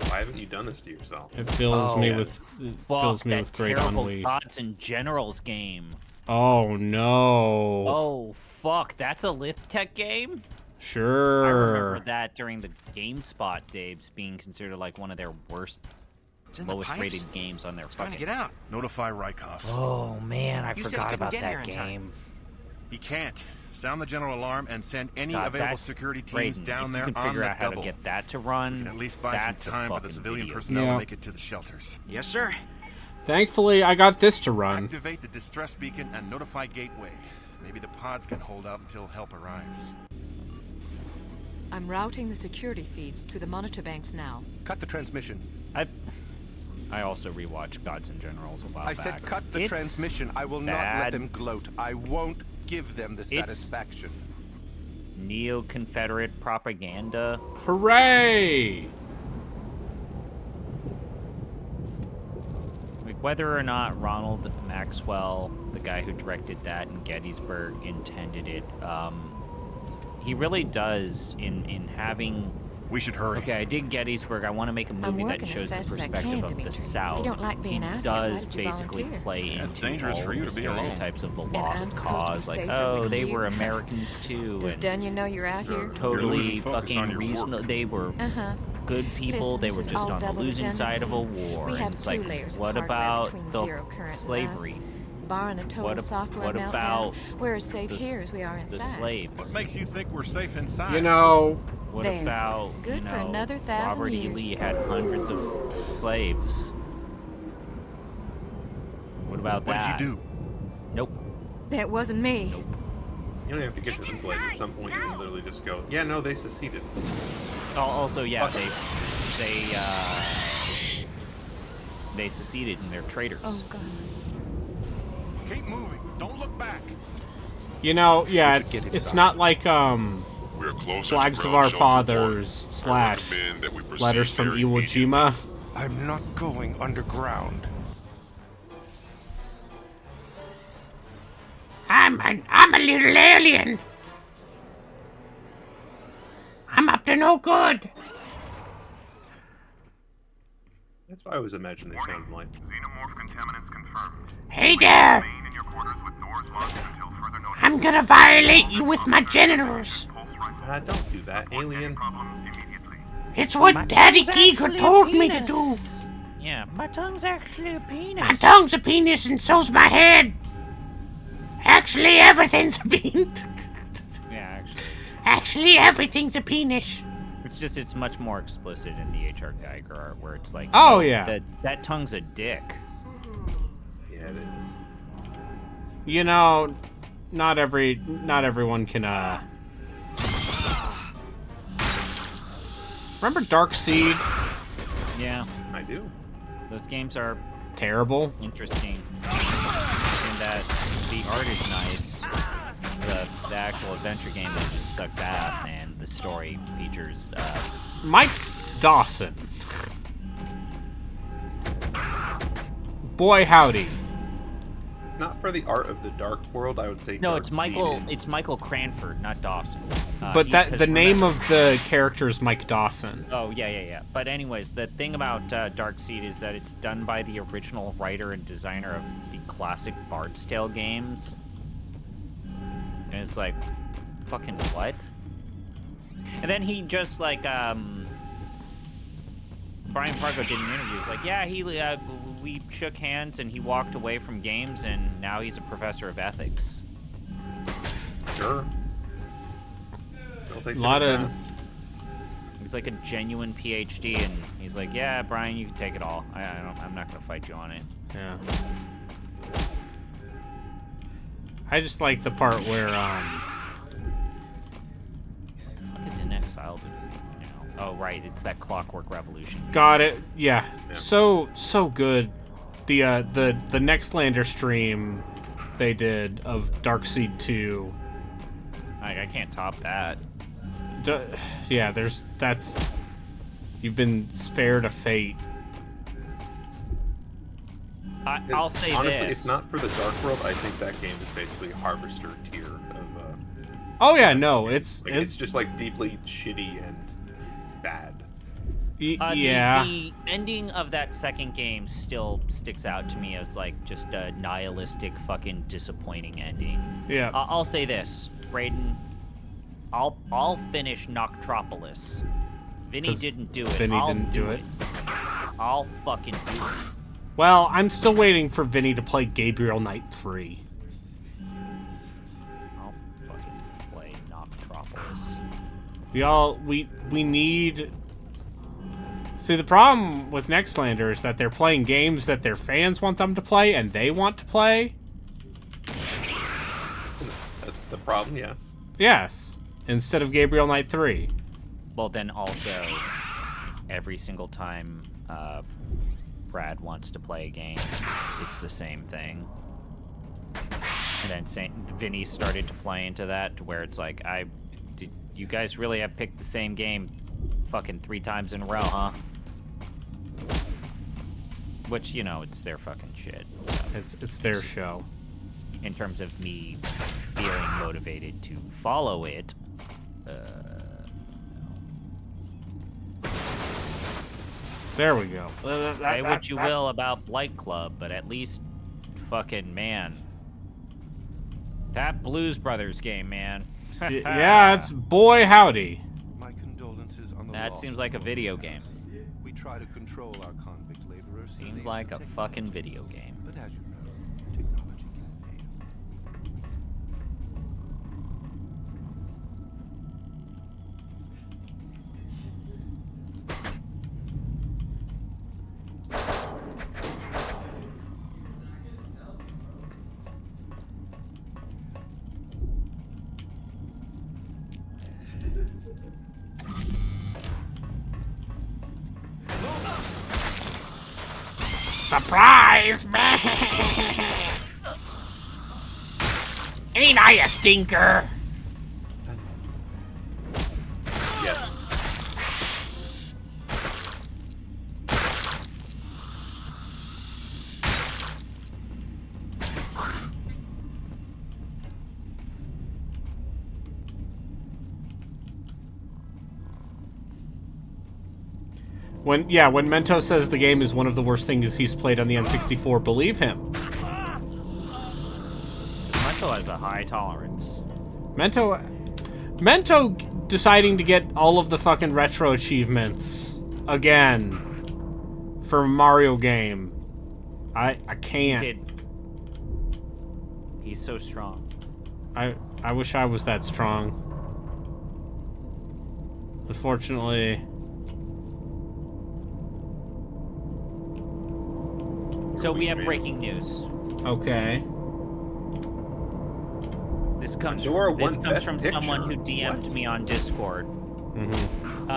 haven't you done this to yourself? It fills me with great ennui. Gods and Generals game. Oh no. Oh fuck, that's a Lift Tech game? Sure. I remember that during the GameSpot days being considered like one of their lowest rated games on their fucking... Get out. Notify Rykov. Oh man, I forgot about that game. He can't. Sound the general alarm and send any God, available that's security teams Brayden, down if there you can on figure the out how double. to get that to run. You can at least buy some that's a time for the fucking civilian video. personnel Yeah. to make it to the shelters. Yes, sir. Thankfully, I got this to run. Activate the distress beacon and notify Gateway. Maybe the pods can hold out until help arrives. I'm routing the security feeds to the monitor banks now. Cut the transmission. I also rewatched Gods and Generals a while I back. said cut the It's transmission. I will not let them gloat. I won't give them the satisfaction. Neo-Confederate propaganda. Hooray! Like, whether or not Ronald Maxwell, the guy who directed that in Gettysburg, intended it, he really does in having... We should hurry. Okay, I did Gettysburg. I want to make a movie that shows the perspective of the South. You don't like being he out here, does why did you basically volunteer? play It's into dangerous all for you the to be alone. stereotypes of the I'm lost supposed to be cause. Like, safer oh, with they you. were Americans too. Does and Dunya know you're out here? You're totally losing focus on fucking your reasonable. work. They were good people. Listen, they this were is just all on the double losing side of a redundancy. war. We And have it's 2 like, layers what of hardware about between the zero current slavery? and us. Barring a total software what meltdown, about we're as safe the here as we are inside. The slaves. What makes you think we're safe inside? You know... What There. about, Good you for know, another 1,000 Robert E. years. Lee had hundreds of slaves. What about What that? did you do? Nope. That wasn't me. Nope. You don't have to get to the slaves. At some point, you can literally just go, yeah, no, they seceded. Also, yeah, Fuck. they seceded and they're traitors. Oh God. Keep moving. Don't look back. You know, yeah, We should get it's inside. not like, We're close Flags to of ground Our zone Fathers report. / I recommend that we proceed Letters from there Iwo immediately. Jima. I'm not going underground. I'm a little alien. I'm up to no good. That's what I was imagining they sounded like. Xenomorph contaminants confirmed. Hey there! Remain in your quarters with doors locked until further notice. I'm gonna violate you with my genitals. Don't do that, alien. It's what Daddy Giga told me to do. Yeah, my tongue's actually a penis. My tongue's a penis and so's my head. Actually, everything's a penis. Yeah, Actually, everything's a penis. It's just, it's much more explicit in the H.R. Geiger art, where it's like, oh yeah, that tongue's a dick. Yeah, it is. You know, not everyone can. Remember Dark Seed? Yeah, I do. Those games are terrible. Interesting in that the art is nice. The actual adventure game engine sucks ass, and the story features Mike Dawson. Boy howdy. If not for the art of the Dark World, I would say no. Dark It's Michael. Seed is... It's Michael Cranford, not Dawson. But the name of the character is Mike Dawson. Oh yeah. But anyways, the thing about Dark Seed is that it's done by the original writer and designer of the classic Bard's Tale games. And it's like, fucking what? And then he just like, Brian Fargo did an interview. He's like, yeah, we shook hands and he walked away from games and now he's a professor of ethics. Sure. A lot of. He's like a genuine PhD, and he's like, yeah, Brian, you can take it all. I'm not gonna fight you on it. Yeah. I just like the part where What the fuck is In Exile? You know? Oh right, it's that Clockwork Revolution. Got it. Yeah. So good. The Nextlander stream they did of Darkseid 2. I can't top that. Yeah, that's you've been spared a fate. I'll say honestly, this. if not for the Dark World, I think that game is basically Harvester tier of. Oh yeah, no, it's just like deeply shitty and bad. Yeah. The ending of that second game still sticks out to me as like just a nihilistic, fucking disappointing ending. Yeah. I'll say this, Brayden. I'll finish Noctropolis. Vinny didn't do it. Vinny didn't do it. I'll fucking do it. Well, I'm still waiting for Vinny to play Gabriel Knight 3. I'll fucking play Noctropolis. We need. See, the problem with Nextlander is that they're playing games that their fans want them to play and they want to play. That's the problem, yes. Yes, instead of Gabriel Knight 3. Well, then also, every single time Brad wants to play a game, it's the same thing. And then Vinny started to play into that, to where it's like, you guys really have picked the same game fucking 3 times in a row, huh? Which, you know, it's their fucking shit. So it's their show. In terms of me feeling motivated to follow it, there we go. Say what you will about Blight Club, but at least, fucking man, that Blues Brothers game, man. Yeah, it's boy howdy. My condolences on the That loss seems of like a your video friends. game. We try to control our convict laborers. through Seems the like use a of fucking technology. video game. But as you know, technology can fail. Surprise, man! Ain't I a stinker? Yes. When Mento says the game is one of the worst things he's played on the N64, believe him. Mento has a high tolerance. Mento deciding to get all of the fucking retro achievements again for a Mario game. I can't. He did. He's so strong. I wish I was that strong. Unfortunately. So we have breaking news. Okay. This comes Pandora won from Best someone who Picture. DM'd me on Discord. Mm-hmm.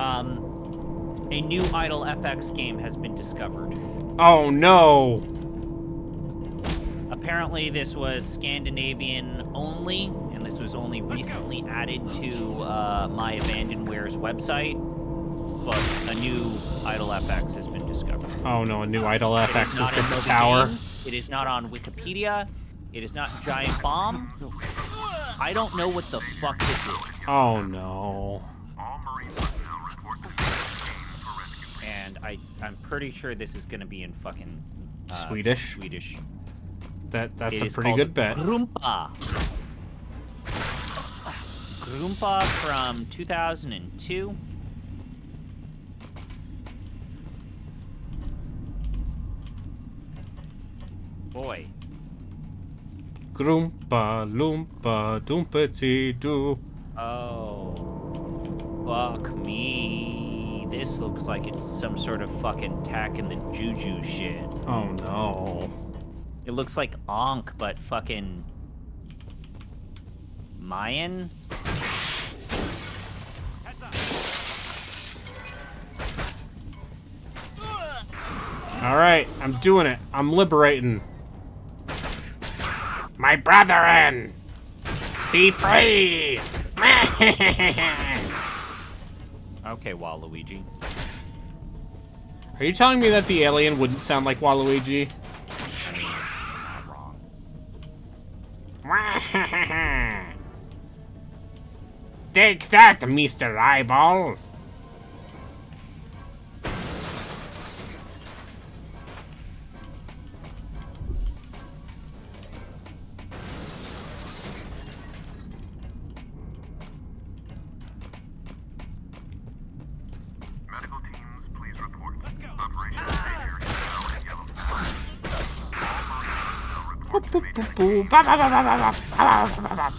A new Idle FX game has been discovered. Oh no! Apparently this was Scandinavian only, and this was only recently added to My Abandoned Ware's website. But a new Idle FX has been discovered. Oh no, a new Idle FX is has hit the tower. Games. It is not on Wikipedia. It is not Giant Bomb. I don't know what the fuck this is. Oh no. And I'm pretty sure this is gonna be in fucking Swedish. Swedish. That's It a pretty good bet. Grumpa. Grumpa from 2002. Boy. Grumpa, loompa, dumpety doo. Oh. Fuck me. This looks like it's some sort of fucking tack in the juju shit. Oh no. It looks like Ankh, but fucking Mayan? Alright, I'm doing it. I'm liberating. My brethren! Be free! Okay, Waluigi. Are you telling me that the alien wouldn't sound like Waluigi? I mean, I'm not wrong. Take that, Mr. Eyeball. Medical teams, please report. Let's go. Operation Savior is now in yellow. All Marines report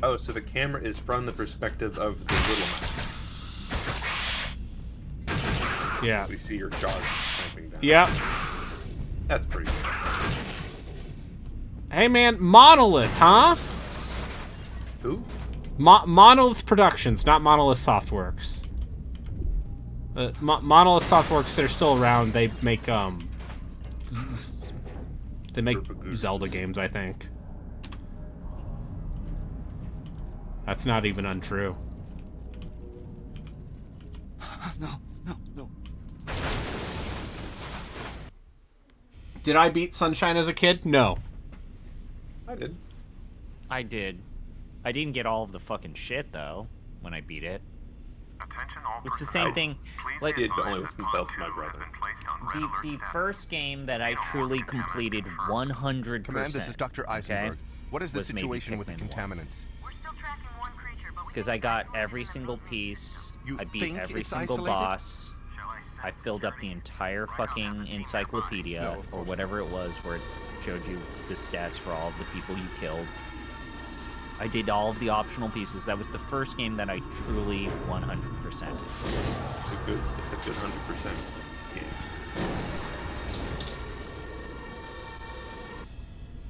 Oh, so the camera is from the perspective of the little mouse. Yeah. So we see your jaws clamping down. Yep. That's pretty good. Hey man, Monolith, huh? Who? Monolith Productions, not Monolith Softworks. Monolith Softworks, they're still around. They make Zelda games, I think. That's not even untrue. No. Did I beat Sunshine as a kid? No. I did. I did. I didn't get all of the fucking shit, though, when I beat it. It's the same thing. Like, I did, but only with some help from my brother. The first game that I truly completed 100%. Command, this is Dr. Eisenberg. What is the was maybe situation with the Pikmin 1. contaminants? Because I got every single piece, I beat think every it's single isolated? boss, I filled up the entire fucking encyclopedia, No, of or course whatever it was, where it showed you the stats for all of the people you killed. I did all of the optional pieces. That was the first game that I truly 100%. It's a good 100% game.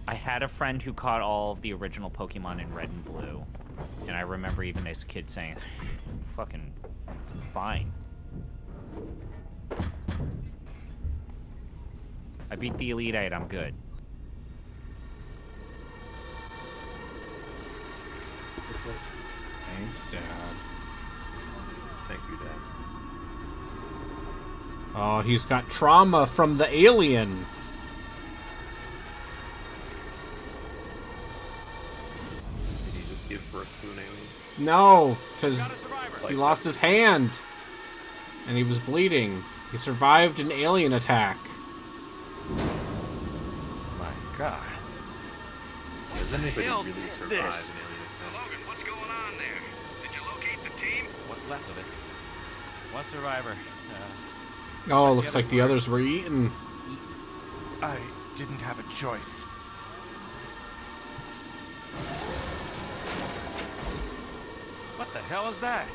I had a friend who caught all of the original Pokemon in Red and Blue, and I remember even as a kid saying, fucking fine. I beat the Elite Eight, I'm good. Thanks, Dad. Thank you, Dad. Oh, he's got trauma from the alien. birth to an alien? No, because he lost his hand. And he was bleeding. He survived an alien attack. My God. Does anybody hell really did survive this? an alien attack? Logan, what's going on there? Did you locate the team? What's left of it? One survivor. Oh, looks like the others were eaten. I didn't have a choice. What the hell is that?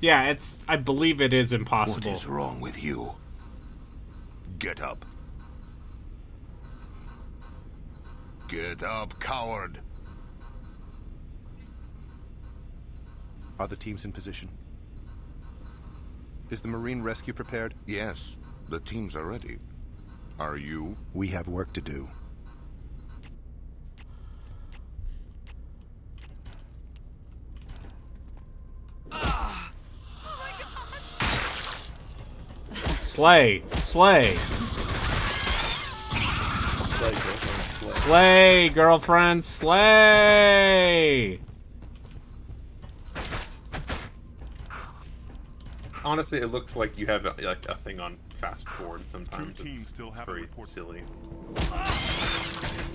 Yeah, I believe it is impossible. What is wrong with you? Get up. Get up, coward. Are the teams in position? Is the Marine rescue prepared? Yes, the teams are ready. Are you? We have work to do. Slay! Slay! Slay, girlfriend! Slay! Honestly, it looks like you have like a thing on fast forward sometimes. Two teams It's, still it's haven't very reported. silly.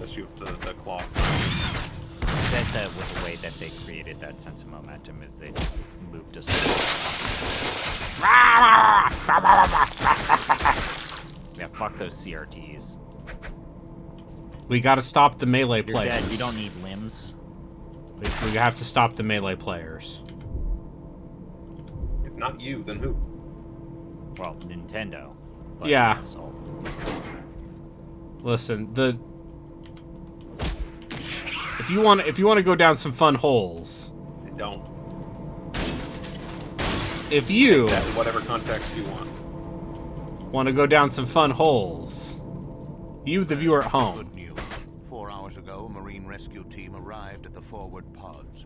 Especially with the claw That was the way that they created that sense of momentum, is they just moved us. Yeah, fuck those CRTs. We gotta stop the melee You're players. dead. You don't need limbs. We have to stop the melee players. If not you, then who? Well, Nintendo. But Yeah. asshole. Listen, if you want to go down some fun holes, Don't. if you That in whatever context you want to go down some fun holes, you, the viewer at home, Good news. 4 hours ago, a Marine rescue team arrived at the forward pods.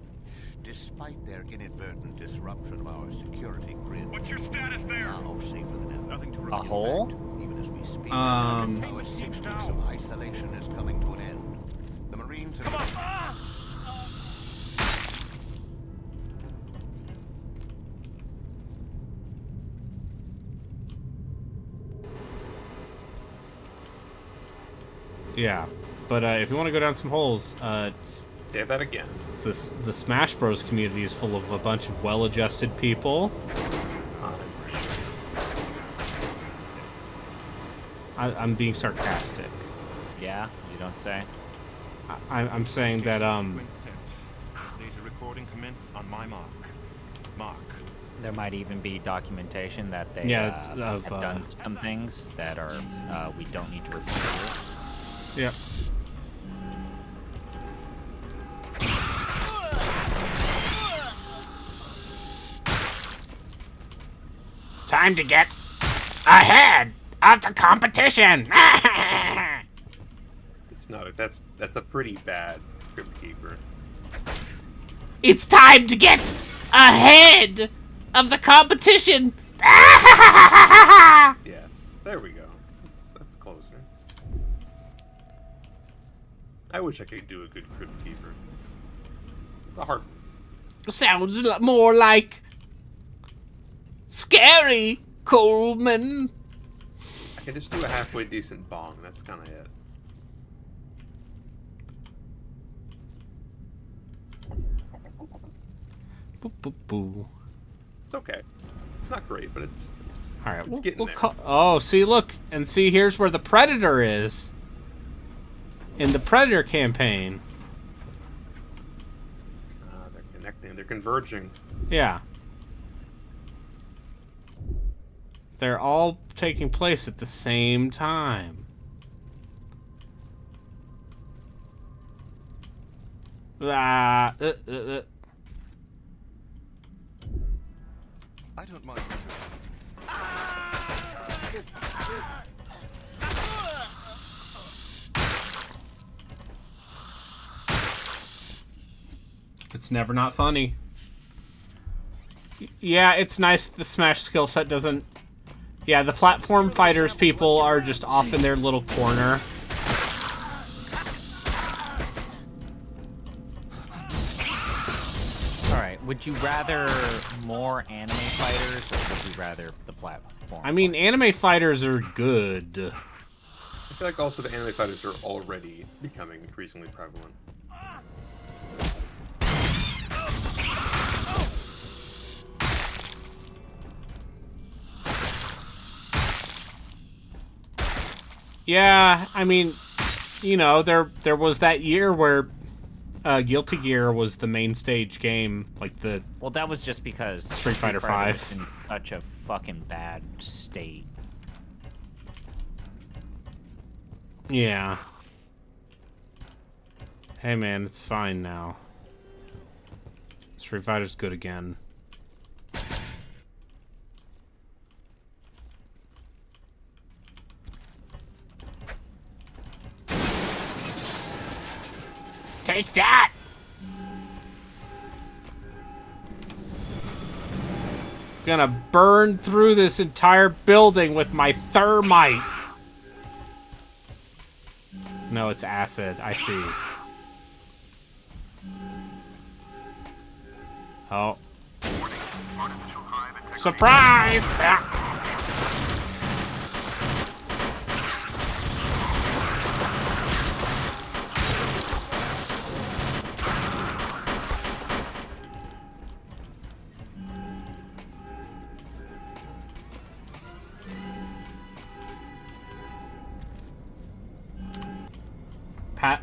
Despite their inadvertent disruption of our security grid, What's your status there? now safer than ever. Nothing to A report. hole? Even as we speak, Um, our 6 weeks of isolation is coming to an end. The Marines have... yeah. But if you want to go down some holes, say that again. The Smash Bros community is full of a bunch of well-adjusted people. I'm being sarcastic. Yeah, you don't say. I'm saying that Sequence set. Data recording commence on my mark. Mark. There might even be documentation that they Yeah, have done some things that are we don't need to repeat here. Yep. Time to get ahead of the competition. It's not. That's a pretty bad Crypt Keeper. It's time to get ahead of the competition. Yes. There we go. That's closer. I wish I could do a good Crypt Keeper. It's a hard. Sounds more like scary, Coleman. I can just do a halfway decent bong. That's kind of it. Boo, boo, boo. It's okay. It's not great, but it's All right, it's getting there. oh, see, look, and see, here's where the Predator is in the Predator campaign. They're connecting. They're converging. Yeah. They're all taking place at the same time. I don't mind. It's never not funny. Yeah, it's nice that the Smash skill set doesn't... Yeah, the platform fighters people are just off in their little corner. Alright, would you rather more anime fighters, or would you rather the platform? I mean, anime fighters are good. I feel like also the anime fighters are already becoming increasingly prevalent. Yeah, I mean, you know, there was that year where Guilty Gear was the main stage game, like the... Well, that was just because Street Fighter V was in such a fucking bad state. Yeah. Hey man, it's fine now. Street Fighter's good again. Take that! Gonna burn through this entire building with my thermite. No, it's acid. I see. Oh. Surprise! Ah.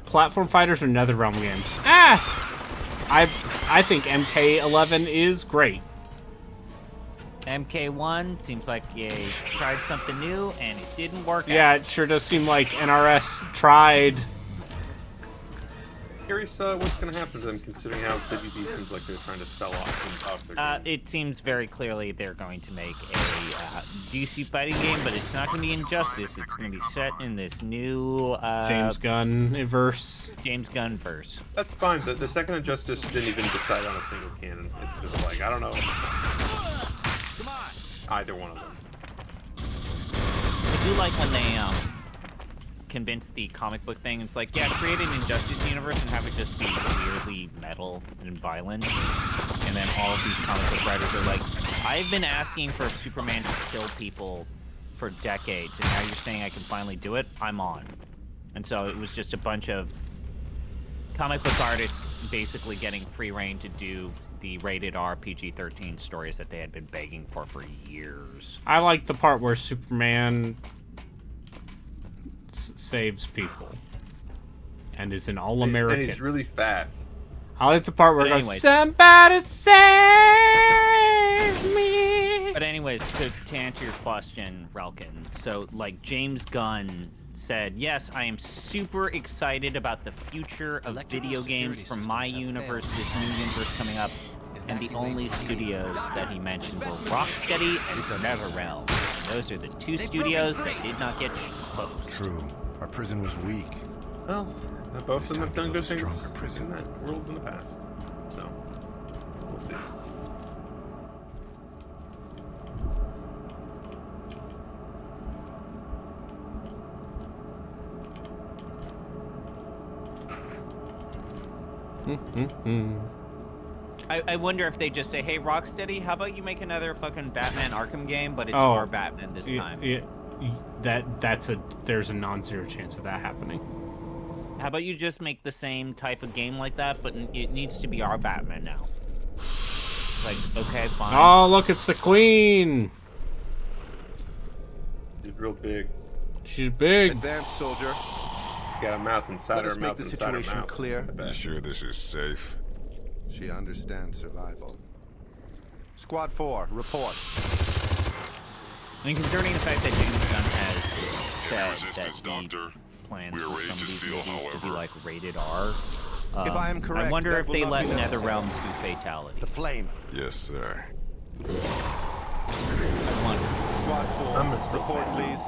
Platform fighters or NetherRealm games? I think MK11 is great. MK1 seems like you tried something new and it didn't work out. Yeah, it sure does seem like NRS tried. Curious what's going to happen to them, considering how WB seems like they're trying to sell off their game. It seems very clearly they're going to make a DC fighting game, but it's not going to be Injustice. It's going to be set in this new James Gunn-verse. James Gunn-verse. That's fine. The second Injustice didn't even decide on a single canon. It's just like, I don't know. Come on. Either one of them. I do like when they convince the comic book thing. It's like, yeah, create an Injustice universe and have it just be weirdly metal and violent. And then all of these comic book writers are like, I've been asking for Superman to kill people for decades, and now you're saying I can finally do it? I'm on. And so it was just a bunch of comic book artists basically getting free reign to do the rated R PG-13 stories that they had been begging for years. I like the part where Superman saves people and is an all-American. And he's really fast. I like the part where it goes, somebody save me. But anyways, to answer your question, Relkin, so like James Gunn said, yes, I am super excited about the future of video games from my universe, this new universe coming up. And the only studios that he mentioned were Rocksteady and NetherRealm. Those are the two studios that did not get close. True. Our prison was weak. Well, both of them have done good things in that world in the past. So, we'll see. I wonder if they just say, hey, Rocksteady, how about you make another fucking Batman Arkham game, but it's our Batman this time? There's a non-zero chance of that happening. How about you just make the same type of game like that, but it needs to be our Batman now? Like, okay, fine. Oh, look, it's the Queen! She's real big. She's big. Advance, soldier. She's got a mouth inside her mouth inside her mouth. Clear. You sure this is safe? She understands survival. Squad 4, report. I mean, concerning the fact that James Gunn has said that the plans for some of these movies to be like rated R, if I am correct, I wonder if they let be NetherRealms do fatalities. The flame. Yes, sir. I wonder. Squad 4, report, please.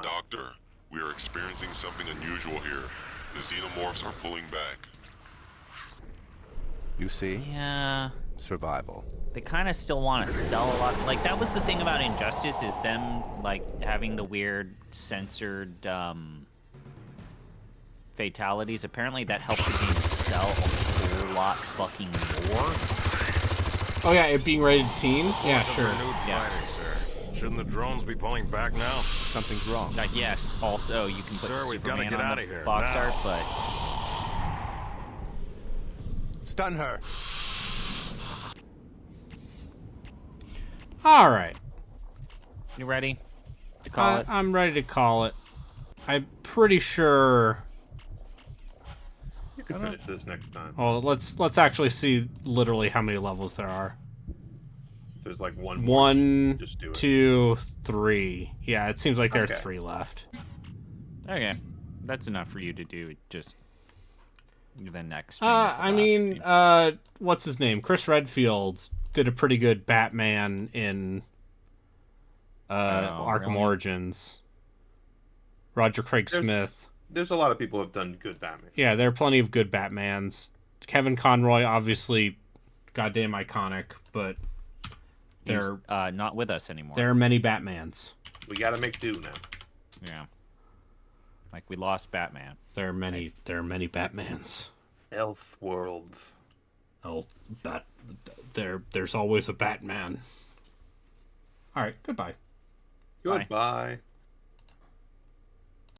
Doctor, we are experiencing something unusual here. The xenomorphs are pulling back. You see? Yeah. Survival. they kind of still want to sell a lot. Like, that was the thing about Injustice, is them, like, having the weird censored fatalities. Apparently that helped the game sell a whole lot fucking more. Oh yeah, it being rated teen? Yeah, sure. Renewed fighting, sir. Shouldn't the drones be pulling back now? Something's wrong. Yes, also, you can put Sir, we've gotta Superman get on outta the here, box now. art, but... Stun her. Alright. You ready to call it? I'm ready to call it. I'm pretty sure... You can finish this next time. Oh, let's actually see literally how many levels there are. If there's like one more, One, just do it. 2, 3. Yeah, it seems like there's Okay. 3 left. Okay. That's enough for you to do just the next stream. Is the I last mean, stream. what's his name? Chris Redfield did a pretty good Batman in Arkham really? Origins. Roger Craig Smith. There's a lot of people who have done good Batman. Yeah, there are plenty of good Batmans. Kevin Conroy, obviously, goddamn iconic, but He's not with us anymore. there are many Batmans. We gotta make do now. Yeah. Like, we lost Batman. There are many Batmans. Elfworld. There's always a Batman. All right, goodbye. Goodbye.